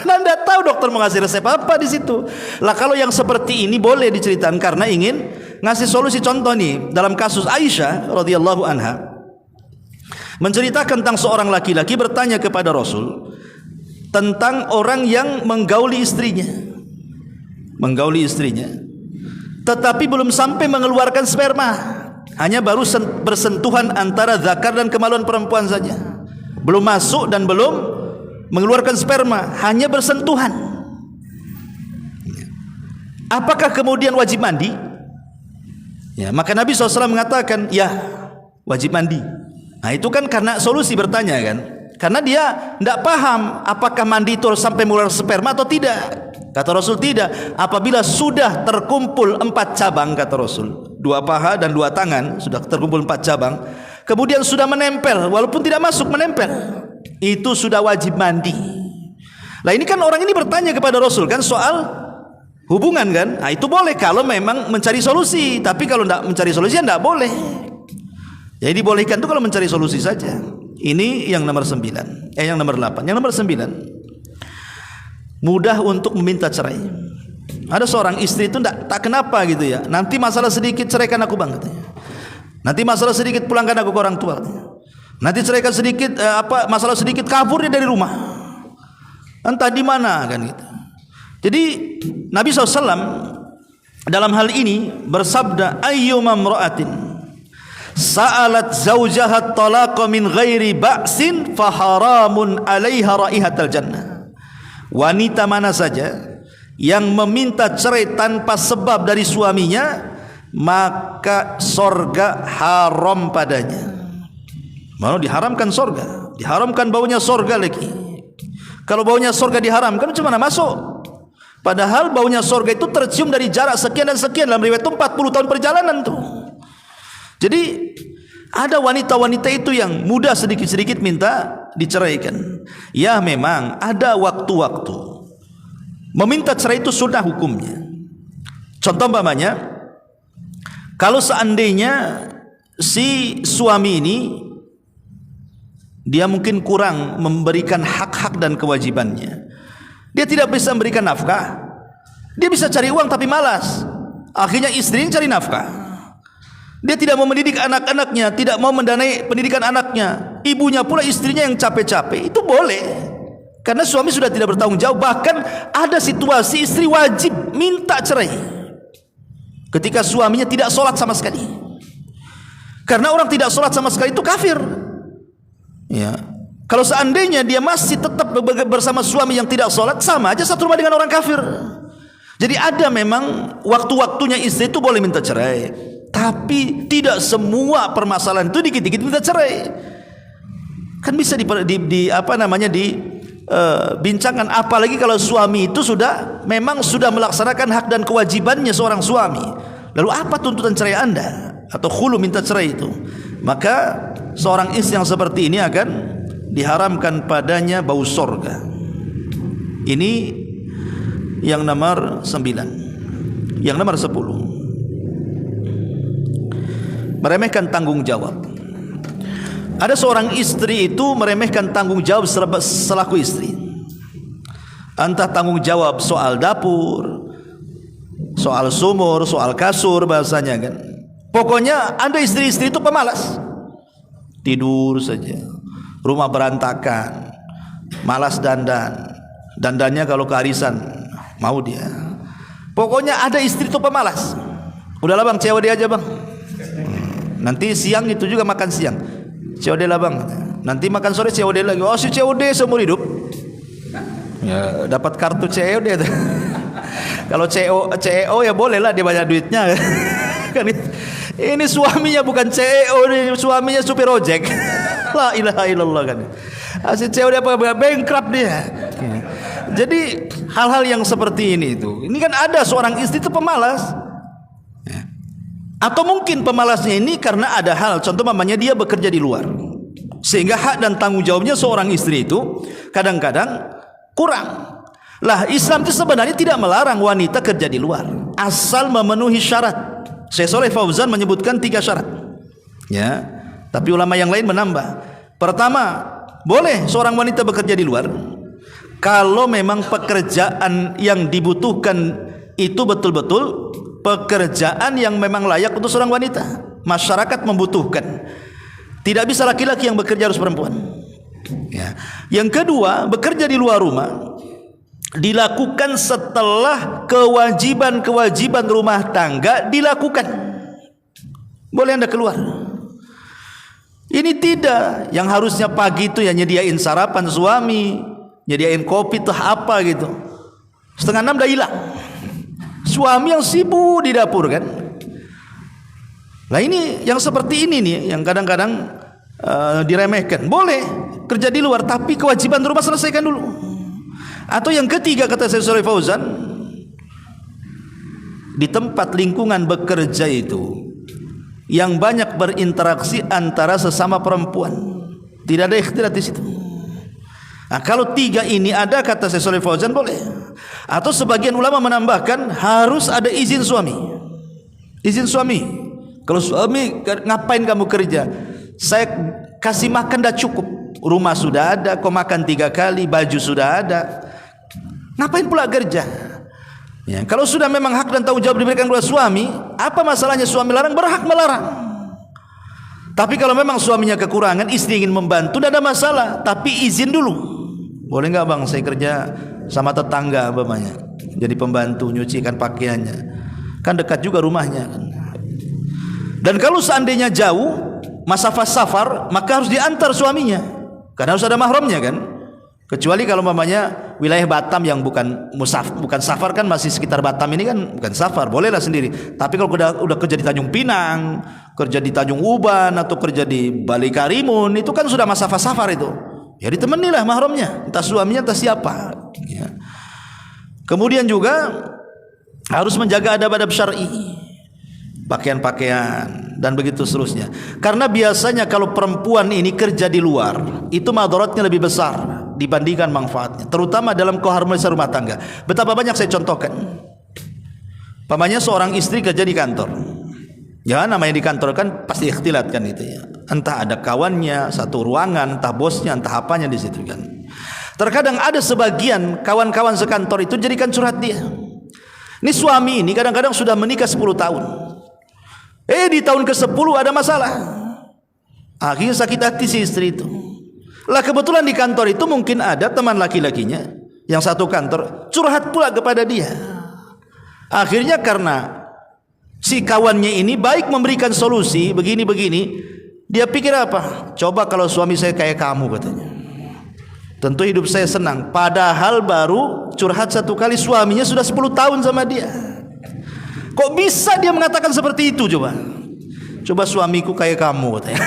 Nah, nggak tahu dokter mau ngasih resep apa di situ. Lah kalau yang seperti ini boleh diceritakan karena ingin ngasih solusi. Contoh nih dalam kasus Aisyah radhiyallahu anha. menceritakan tentang seorang laki-laki bertanya kepada Rasul tentang orang yang menggauli istrinya, tetapi belum sampai mengeluarkan sperma, hanya baru bersentuhan antara zakar dan kemaluan perempuan saja, belum masuk dan belum mengeluarkan sperma, hanya bersentuhan. Apakah kemudian wajib mandi? Ya, maka Nabi SAW mengatakan, ya, wajib mandi. Nah, itu kan karena solusi bertanya kan, karena dia tidak paham apakah mandi itu sampai mengeluarkan sperma atau tidak. Kata Rasul, tidak. Apabila sudah terkumpul 4 cabang, kata Rasul, 2 paha dan 2 tangan, sudah terkumpul 4 cabang, kemudian sudah menempel, walaupun tidak masuk, menempel, itu sudah wajib mandi. Lah ini kan orang ini bertanya kepada Rasul kan soal hubungan kan. Nah, itu boleh kalau memang mencari solusi, tapi kalau tidak mencari solusi tidak boleh. Jadi dibolehkan itu kalau mencari solusi saja. Ini yang nomor 9. Yang nomor 8. Yang nomor 9, mudah untuk meminta cerai. Ada seorang istri itu tak kenapa gitu ya, nanti masalah sedikit ceraikan aku bang katanya. Nanti masalah sedikit pulangkan aku ke orang tua katanya. Nanti ceraikan sedikit masalah sedikit kabur dia dari rumah, entah di mana kan gitu. Jadi Nabi SAW dalam hal ini bersabda, ayyuma imra'atin sa'alat zawjaha talaqa min ghairi ba'sin faharamun 'alaiha raihatal jannah. Wanita mana saja yang meminta cerai tanpa sebab dari suaminya, maka sorga haram padanya. Malah diharamkan sorga, diharamkan baunya sorga lagi. Kalau baunya sorga diharamkan, macam mana masuk? Padahal baunya sorga itu tercium dari jarak sekian dan sekian. Dalam riwayat itu 40 tahun perjalanan tuh. Jadi ada wanita-wanita itu yang mudah sedikit-sedikit minta diceraikan. Ya memang ada waktu-waktu meminta cerai itu sunnah hukumnya. Contoh umpamanya, kalau seandainya si suami ini dia mungkin kurang memberikan hak-hak dan kewajibannya, dia tidak bisa memberikan nafkah, dia bisa cari uang tapi malas, akhirnya istri yang cari nafkah. Dia tidak mau mendidik anak-anaknya, tidak mau mendanai pendidikan anaknya, ibunya pula istrinya yang capek-capek. Itu boleh, karena suami sudah tidak bertanggung jawab. Bahkan ada situasi istri wajib minta cerai ketika suaminya tidak sholat sama sekali. Karena orang tidak sholat sama sekali itu kafir. Ya, kalau seandainya dia masih tetap bersama suami yang tidak sholat, sama aja satu rumah dengan orang kafir. Jadi ada memang waktu-waktunya istri itu boleh minta cerai, tapi tidak semua permasalahan itu dikit-dikit minta cerai. Kan bisa bincangkan, apalagi kalau suami itu memang sudah melaksanakan hak dan kewajibannya seorang suami. Lalu apa tuntutan cerai Anda atau khulu minta cerai itu? Maka seorang istri yang seperti ini akan diharamkan padanya bau sorga. Ini yang nomor 9. Yang nomor 10, meremehkan tanggung jawab. Ada seorang istri itu meremehkan tanggung jawab selaku istri. Entah tanggung jawab soal dapur, soal sumur, soal kasur bahasanya kan. Pokoknya ada istri-istri itu pemalas, tidur saja, rumah berantakan, malas dandannya kalau kearisan mau dia. Pokoknya ada istri itu pemalas. Udahlah bang, COD aja bang. Nanti siang itu juga makan siang, COD lah bang. Nanti makan sore COD lagi. Oh si COD seumur hidup. Ya dapat kartu COD. Kalau CEO ya boleh lah, dia banyak duitnya. Kan ini suaminya bukan CEO, ini suaminya supir ojek. La ilaha illallah kan. Si COD apa bankrupt dia. Jadi hal-hal yang seperti ini kan ada seorang istri itu pemalas. Atau mungkin pemalasnya ini karena ada hal, contoh mamanya dia bekerja di luar, sehingga hak dan tanggung jawabnya seorang istri itu kadang-kadang kurang. Lah Islam itu sebenarnya tidak melarang wanita kerja di luar, asal memenuhi syarat. Syekh Shalih Fauzan menyebutkan 3 syarat. Ya, tapi ulama yang lain menambah. Pertama, boleh seorang wanita bekerja di luar kalau memang pekerjaan yang dibutuhkan itu betul-betul pekerjaan yang memang layak untuk seorang wanita, masyarakat membutuhkan. Tidak bisa laki-laki yang bekerja, harus perempuan. Ya. Yang kedua, bekerja di luar rumah dilakukan setelah kewajiban-kewajiban rumah tangga dilakukan. Boleh Anda keluar. Ini tidak, yang harusnya pagi itu ya nyediain sarapan suami, nyediain kopi tuh apa gitu. 5:30 dah hilang. Suami yang sibuk di dapur kan. Nah ini yang seperti ini nih yang kadang-kadang diremehkan. Boleh kerja di luar tapi kewajiban rumah selesaikan dulu. Atau yang ketiga kata Syekh Shalih Fauzan, di tempat lingkungan bekerja itu yang banyak berinteraksi antara sesama perempuan, tidak ada ikhtilat di situ. Nah, kalau tiga ini ada kata Syekh Shalih Fauzan boleh. Atau sebagian ulama menambahkan harus ada izin suami. Izin suami. Kalau suami, ngapain kamu kerja? Saya kasih makan dah cukup. Rumah sudah ada, kau makan 3 kali, baju sudah ada. Ngapain pula kerja? Ya, kalau sudah memang hak dan tanggung jawab diberikan kepada suami, apa masalahnya suami larang? Berhak melarang. Tapi kalau memang suaminya kekurangan, istri ingin membantu, tidak ada masalah. Tapi izin dulu. Boleh nggak bang, saya kerja sama tetangga umpamanya, jadi pembantu nyucikan pakaiannya. Kan dekat juga rumahnya kan. Dan kalau seandainya jauh, masafah safar, maka harus diantar suaminya. Karena harus ada mahramnya kan. Kecuali kalau mamanya wilayah Batam yang bukan safar kan, masih sekitar Batam ini kan bukan safar, bolehlah sendiri. Tapi kalau udah kerja di Tanjung Pinang, kerja di Tanjung Uban atau kerja di Bali Karimun, itu kan sudah masafah safar itu. Ya ditemanilah mahramnya, entah suaminya entah siapa. Ya. Kemudian juga harus menjaga adab-adab syar'i, pakaian-pakaian dan begitu seterusnya. Karena biasanya kalau perempuan ini kerja di luar, itu madaratnya lebih besar dibandingkan manfaatnya, terutama dalam keharmonisan rumah tangga. Betapa banyak saya contohkan. Pamannya seorang istri kerja di kantor. Ya namanya di kantor kan pasti ikhtilat kan itu ya. Entah ada kawannya satu ruangan, entah bosnya, entah apanya di situ kan. Terkadang ada sebagian kawan-kawan sekantor itu jadikan curhat dia. Ini suami ini kadang-kadang sudah menikah 10 tahun. Di tahun ke-10 ada masalah. Akhirnya sakit hati si istri itu. Lah kebetulan di kantor itu mungkin ada teman laki-lakinya yang satu kantor, curhat pula kepada dia. Akhirnya karena si kawannya ini baik memberikan solusi begini-begini, dia pikir apa? Coba kalau suami saya kayak kamu katanya. Tentu hidup saya senang. Padahal baru curhat 1 kali, suaminya sudah 10 tahun sama dia. Kok bisa dia mengatakan seperti itu coba? Coba suamiku kayak kamu katanya.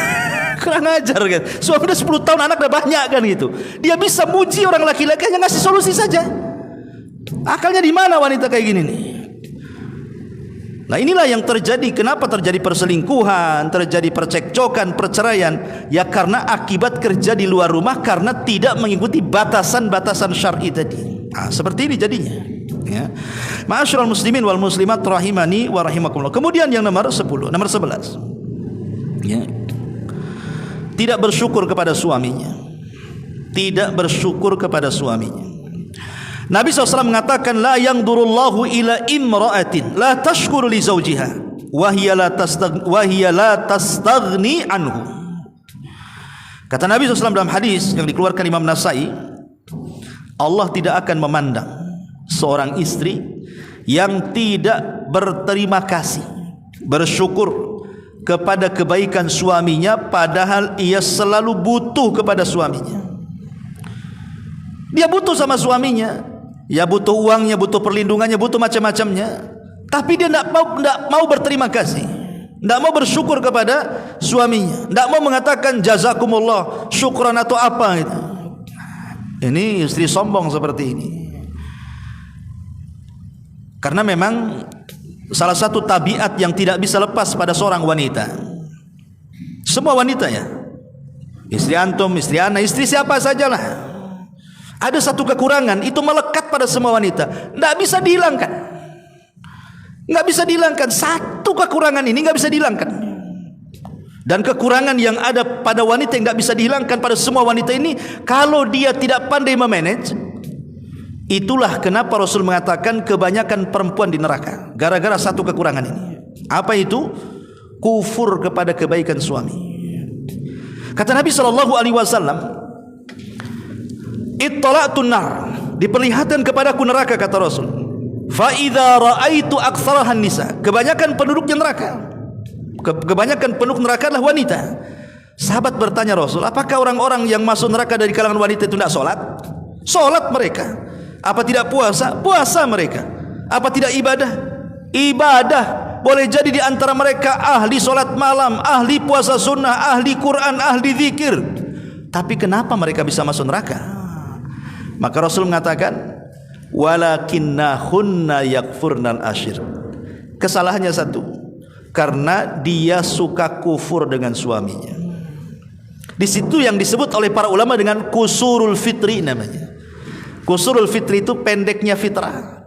Kurang ajar kan. Suami udah 10 tahun, anak udah banyak kan gitu. Dia bisa muji orang laki-laki hanya ngasih solusi saja. Akalnya di mana wanita kayak gini nih? Nah inilah yang terjadi. Kenapa terjadi perselingkuhan, terjadi percekcokan, perceraian? Ya karena akibat kerja di luar rumah, karena tidak mengikuti batasan-batasan syar'i tadi. Nah, seperti ini jadinya. Ya. Ma'asyiral muslimin wal muslimat rahimani wa rahimakumullah. Kemudian yang nomor 10, nomor 11. Ya. Tidak bersyukur kepada suaminya. Tidak bersyukur kepada suaminya. Nabi SAW mengatakan, la yangdurullahu ila imra'atin la tashkuru li zawjiha wa hiya la tastaghni anhu. Kata Nabi SAW dalam hadis yang dikeluarkan Imam Nasai, Allah tidak akan memandang seorang istri yang tidak berterima kasih, bersyukur kepada kebaikan suaminya, padahal ia selalu butuh kepada suaminya. Dia butuh sama suaminya, ya butuh uangnya, butuh perlindungannya, butuh macam-macamnya, tapi dia tidak mau berterima kasih, tidak mau bersyukur kepada suaminya, tidak mau mengatakan jazakumullah, syukran atau apa itu. Ini istri sombong seperti ini. Karena memang salah satu tabiat yang tidak bisa lepas pada seorang wanita, semua wanita ya, istri antum, istri ana, istri siapa sajalah, ada satu kekurangan itu melekat pada semua wanita, tidak bisa dihilangkan, nggak bisa dihilangkan. Satu kekurangan ini nggak bisa dihilangkan. Dan kekurangan yang ada pada wanita yang nggak bisa dihilangkan pada semua wanita ini, kalau dia tidak pandai memanage, itulah kenapa Rasul mengatakan kebanyakan perempuan di neraka gara-gara satu kekurangan ini. Apa itu? Kufur kepada kebaikan suami. Kata Nabi SAW, "Ittala'tun nar." Diperlihatkan kepadaku neraka, kata Rasul. "Fa idza ra'aitu aktsarahan nisa." Kebanyakan penduduknya neraka. Kebanyakan penduduk neraka adalah wanita. Sahabat bertanya Rasul, apakah orang-orang yang masuk neraka dari kalangan wanita itu tidak sholat? Sholat mereka. Apa tidak puasa? Puasa mereka. Apa tidak ibadah? Ibadah. Boleh jadi di antara mereka ahli sholat malam, ahli puasa sunnah, ahli Quran, ahli zikir. Tapi kenapa mereka bisa masuk neraka? Maka Rasul mengatakan, walakinnahunna yakfurnal ashir. Kesalahannya satu, karena dia suka kufur dengan suaminya. Di situ yang disebut oleh para ulama dengan kusurul fitri namanya. Kusurul fitri itu pendeknya fitrah.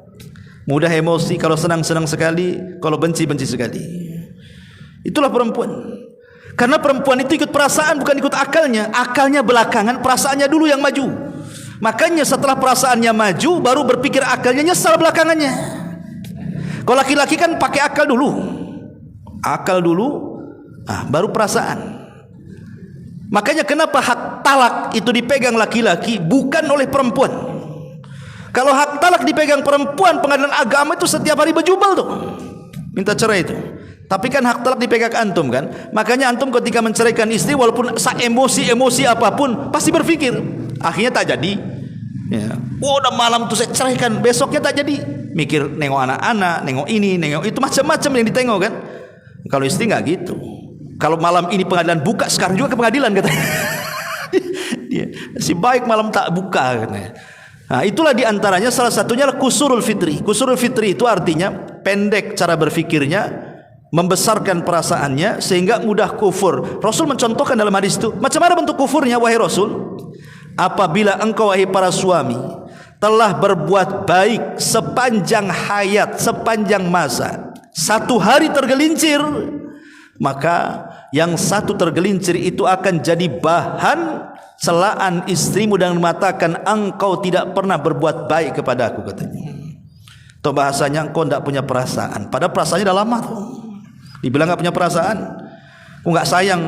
Mudah emosi, kalau senang-senang sekali, kalau benci-benci sekali. Itulah perempuan. Karena perempuan itu ikut perasaan, bukan ikut akalnya. Akalnya belakangan, perasaannya dulu yang maju. Makanya setelah perasaannya maju, baru berpikir akalnya, nyesal belakangannya. Kalau laki-laki kan pakai akal dulu. Akal dulu, baru perasaan. Makanya kenapa hak talak itu dipegang laki-laki, bukan oleh perempuan. Kalau hak talak dipegang perempuan, pengadilan agama itu setiap hari berjubel tuh, minta cerai itu. Tapi kan hak talak dipegang antum kan. Makanya antum ketika menceraikan istri, walaupun emosi apapun, pasti berpikir, akhirnya tak jadi ya. Udah malam tuh saya ceraikan, besoknya tak jadi. Mikir nengok anak-anak, nengok ini, nengok itu, macam-macam yang ditengok kan. Kalau istri nggak gitu. Kalau malam ini pengadilan buka, sekarang juga ke pengadilan katanya. Dia si baik malam tak buka katanya. Nah, itulah diantaranya salah satunya adalah kusurul fitri. Kusurul fitri itu artinya pendek cara berfikirnya, membesarkan perasaannya sehingga mudah kufur. Rasul mencontohkan dalam hadis itu, macam mana bentuk kufurnya wahai Rasul? Apabila engkau wahai para suami telah berbuat baik sepanjang hayat, sepanjang masa, satu hari tergelincir, maka yang satu tergelincir itu akan jadi bahan celaan istrimu dan mengatakan engkau tidak pernah berbuat baik kepada aku, katanya. Atau bahasanya engkau tidak punya perasaan. Padahal perasaannya dah lama tuh. Dibilang nggak punya perasaan, nggak sayang.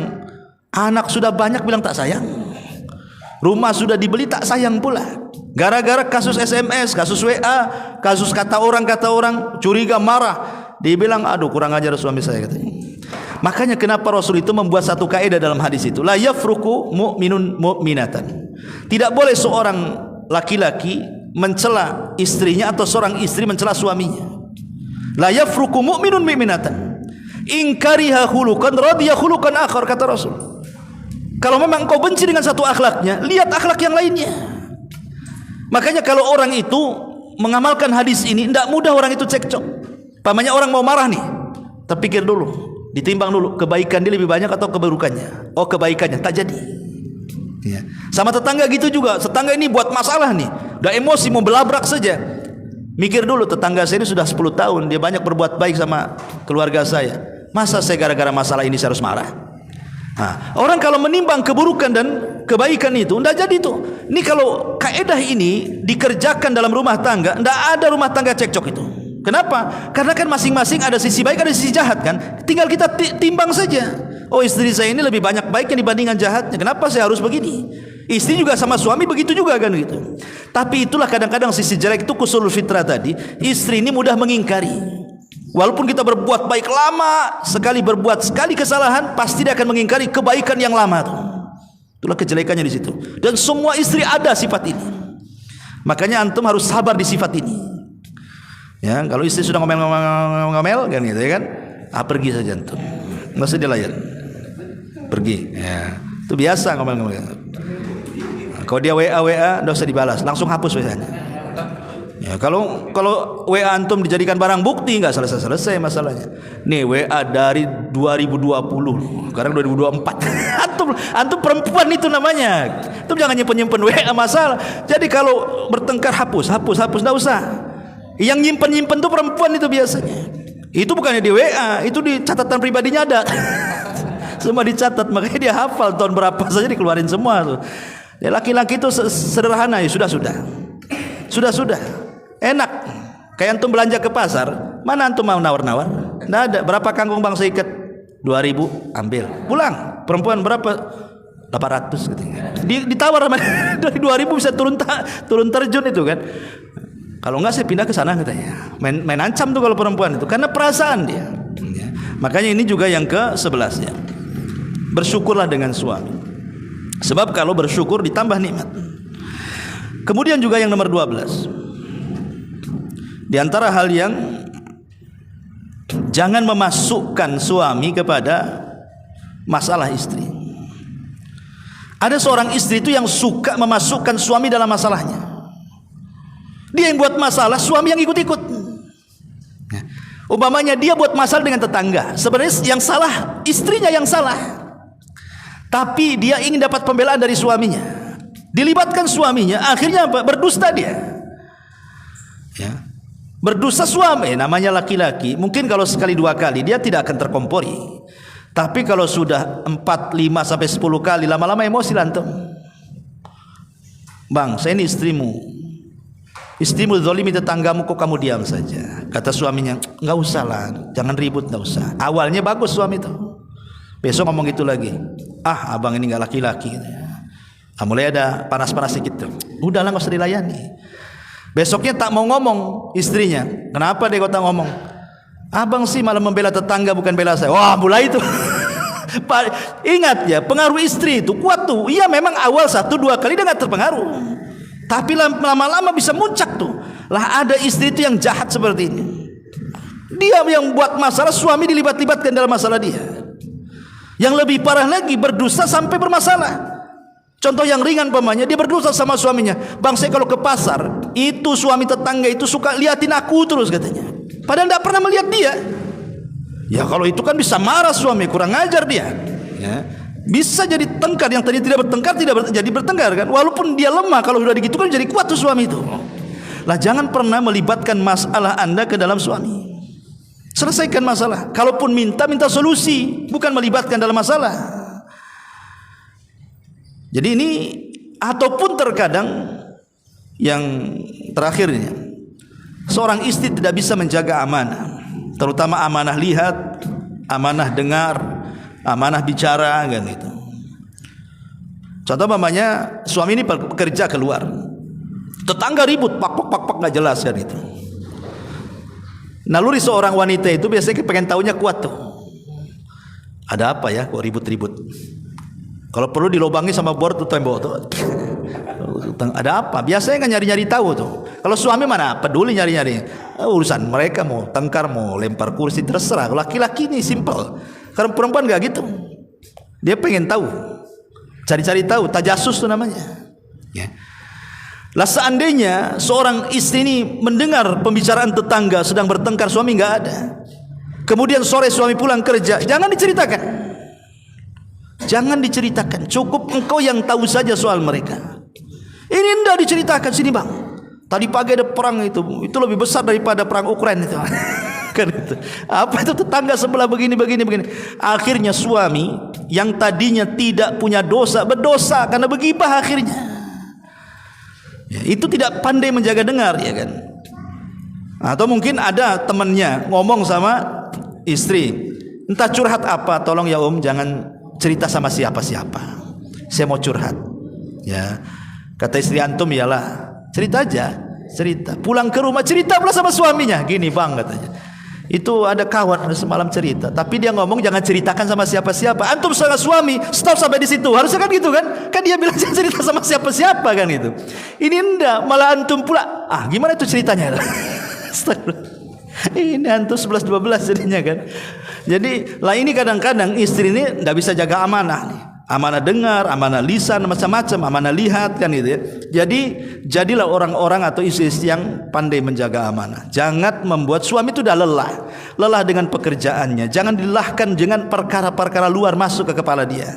Anak sudah banyak bilang tak sayang. Rumah sudah dibeli tak sayang pula. Gara-gara kasus SMS, kasus WA, kasus kata orang, curiga, marah. Dibilang aduh kurang ajar suami saya, katanya. Makanya kenapa Rasul itu membuat satu kaidah dalam hadis itu, la yafruku mu'minun mu'minatan. Tidak boleh seorang laki-laki mencela istrinya atau seorang istri mencela suaminya. La yafruku mu'minun mu'minatan. In kariha khuluqan radiya khuluqan akhar, kata Rasul. Kalau memang engkau benci dengan satu akhlaknya, lihat akhlak yang lainnya. Makanya kalau orang itu mengamalkan hadis ini, tidak mudah orang itu cekcok. Pamannya orang mau marah nih, terpikir dulu, ditimbang dulu, kebaikan dia lebih banyak atau keburukannya. Oh kebaikannya, tak jadi ya. Sama tetangga gitu juga. Tetangga ini buat masalah nih, udah emosi mau belabrak saja. Mikir dulu, tetangga saya ini sudah 10 tahun, dia banyak berbuat baik sama keluarga saya. Masa saya gara-gara masalah ini saya harus marah? Nah, orang kalau menimbang keburukan dan kebaikan itu, tidak jadi itu. Ini kalau kaidah ini dikerjakan dalam rumah tangga, tidak ada rumah tangga cekcok itu. Kenapa? Karena kan masing-masing ada sisi baik, ada sisi jahat kan. Tinggal kita timbang saja. Oh istri saya ini lebih banyak baiknya dibandingkan jahatnya. Kenapa saya harus begini? Istri juga sama suami begitu juga kan gitu. Tapi itulah kadang-kadang sisi jelek itu kusurul fitrah tadi. Istri ini mudah mengingkari. Walaupun kita berbuat baik lama, berbuat sekali kesalahan, pasti dia akan mengingkari kebaikan yang lama tuh. Itulah kejelekannya di situ. Dan semua istri ada sifat ini. Makanya antum harus sabar di sifat ini. Ya, kalau istri sudah ngomel kan gitu ya kan, pergi saja antum, nggak usah dilayan, pergi. Ya, itu biasa ngomel-ngomel. Kalau dia WA, nggak usah dibalas, langsung hapus WA-nya. Ya, kalau WA antum dijadikan barang bukti, nggak selesai masalahnya. Nih WA dari 2020, sekarang 2024. antum perempuan itu namanya. Antum jangan nyimpen WA masalah. Jadi kalau bertengkar hapus, nggak usah. Yang nyimpen tuh perempuan itu biasanya. Itu bukannya di WA, itu di catatan pribadinya ada. Semua dicatat, makanya dia hafal tahun berapa saja dikeluarin semua tuh. Ya, laki-laki itu sederhana ya, sudah. Enak. Kayak antum belanja ke pasar, mana antum mau nawar-nawar? Nggak ada. Berapa kangkung bang seikat? 2.000, ambil. Pulang. Perempuan berapa? 800 katanya. Ditawar sama dari 2000 bisa turun terjun itu kan. Kalau enggak saya pindah ke sana katanya. Main ancam tuh kalau perempuan itu karena perasaan dia. Ya. Makanya ini juga yang ke-11 ya. Bersyukurlah dengan suami. Sebab kalau bersyukur ditambah nikmat. Kemudian juga yang nomor 12. Di antara hal yang jangan memasukkan suami kepada masalah istri. Ada seorang istri itu yang suka memasukkan suami dalam masalahnya. Dia yang buat masalah, suami yang ikut-ikut. Umpamanya dia buat masalah dengan tetangga, sebenarnya yang salah istrinya yang salah. Tapi dia ingin dapat pembelaan dari suaminya. Dilibatkan suaminya, akhirnya apa? Berdusta dia. Ya. Berdusta suami, namanya laki-laki. Mungkin kalau sekali dua kali dia tidak akan terkompori. Tapi kalau sudah 4, 5 sampai 10 kali, lama-lama emosi lantum. Bang, saya ini istrimu. Istrimu zalimi tetanggamu, kok kamu diam saja? Kata suaminya, enggak usah lah, jangan ribut, enggak usah. Awalnya bagus suami itu. Besok ngomong gitu lagi. Ah, abang ini enggak laki-laki. Mulai ada panas-panas sedikit tuh. Udahlah, enggak usah dilayani. Besoknya tak mau ngomong istrinya. Kenapa dia kok tak ngomong? Abang sih malah membela tetangga bukan bela saya. Wah, mulai itu. Ingat ya, pengaruh istri itu kuat tuh. Iya memang awal 1-2 kali dia enggak terpengaruh. Tapi lama-lama bisa muncak tuh. Lah ada istri itu yang jahat seperti ini. Dia yang buat masalah, suami dilibat-libatkan dalam masalah dia. Yang lebih parah lagi, berdusta sampai bermasalah. Contoh yang ringan pamannya, dia berdusta sama suaminya. Bang, saya kalau ke pasar, itu suami tetangga itu suka liatin aku terus katanya. Padahal tidak pernah melihat dia. Ya kalau itu kan bisa marah suami, kurang ajar dia. Ya. Bisa jadi tengkar, yang tadi tidak bertengkar jadi bertengkar kan. Walaupun dia lemah, kalau sudah begitu kan jadi kuat tuh suami itu. Lah jangan pernah melibatkan masalah Anda ke dalam suami. Selesaikan masalah. Kalaupun minta solusi, bukan melibatkan dalam masalah. Jadi ini ataupun terkadang yang terakhirnya, seorang istri tidak bisa menjaga amanah, terutama amanah lihat, amanah dengar, amanah bicara kan itu. Contoh mamanya suami ini bekerja keluar, tetangga ribut pak nggak jelas kan itu. Naluri seorang wanita itu biasanya pengen tahunya kuat tuh. Ada apa ya kok ribut-ribut? Kalau perlu dilobangi sama bor tuh tembok tuh. Ada apa? Biasanya kan nyari-nyari tahu tuh. Kalau suami mana peduli nyari-nyari. Urusan mereka mau tengkar, mau lempar kursi terserah. Laki-laki ini simple. Karena perempuan gak gitu. Dia pengen tahu, cari-cari tahu, tajasus itu namanya. Ya. Lah seandainya seorang istri ini mendengar pembicaraan tetangga sedang bertengkar, suami gak ada. Kemudian sore suami pulang kerja, jangan diceritakan. Jangan diceritakan. Cukup engkau yang tahu saja soal mereka. Ini tidak diceritakan. Sini bang, tadi pagi ada perang itu lebih besar daripada perang Ukraina itu. Kan itu. Apa itu tetangga sebelah begini. Akhirnya suami yang tadinya tidak punya dosa berdosa karena begibah akhirnya. Ya, itu tidak pandai menjaga dengar ya kan. Atau mungkin ada temannya ngomong sama istri, entah curhat apa, tolong ya om jangan cerita sama siapa-siapa. Saya mau curhat. Ya. Kata istri antum, iyalah, cerita aja, cerita. Pulang ke rumah cerita pula sama suaminya. Gini bang katanya, itu ada kawan semalam cerita, tapi dia ngomong jangan ceritakan sama siapa-siapa. Antum sebagai suami stop sampai di situ. Harusnya kan gitu kan? Kan dia bilang jangan cerita sama siapa-siapa kan itu. Ini enggak, malah antum pula. Ah, gimana itu ceritanya? Ini antum 11-12 jadinya kan. Jadi lah ini kadang-kadang istri ini enggak bisa jaga amanah nih. Amanah dengar, amanah lisan, macam-macam, amanah lihat kan itu ya. Jadi jadilah orang-orang atau istri-istri yang pandai menjaga amanah. Jangan membuat suami itu dah lelah dengan pekerjaannya. Jangan dilelahkan dengan perkara-perkara luar masuk ke kepala dia.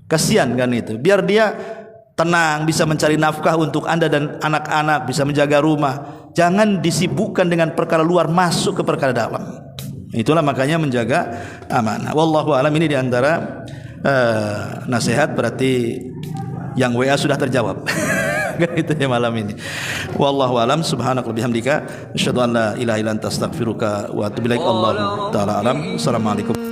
Kasihan kan itu. Biar dia tenang, bisa mencari nafkah untuk Anda dan anak-anak, bisa menjaga rumah. Jangan disibukkan dengan perkara luar masuk ke perkara dalam. Itulah makanya menjaga amanah. Wallahu a'lam. Ini diantara nasihat, berarti yang WA sudah terjawab. Itu ya malam ini. Wallahu a'lam. Subhanaka wa bihamdika asyhadu an la ilaha illa anta astaghfiruka wa atubu ilaik. Allahu ta'ala alam. Assalamualaikum.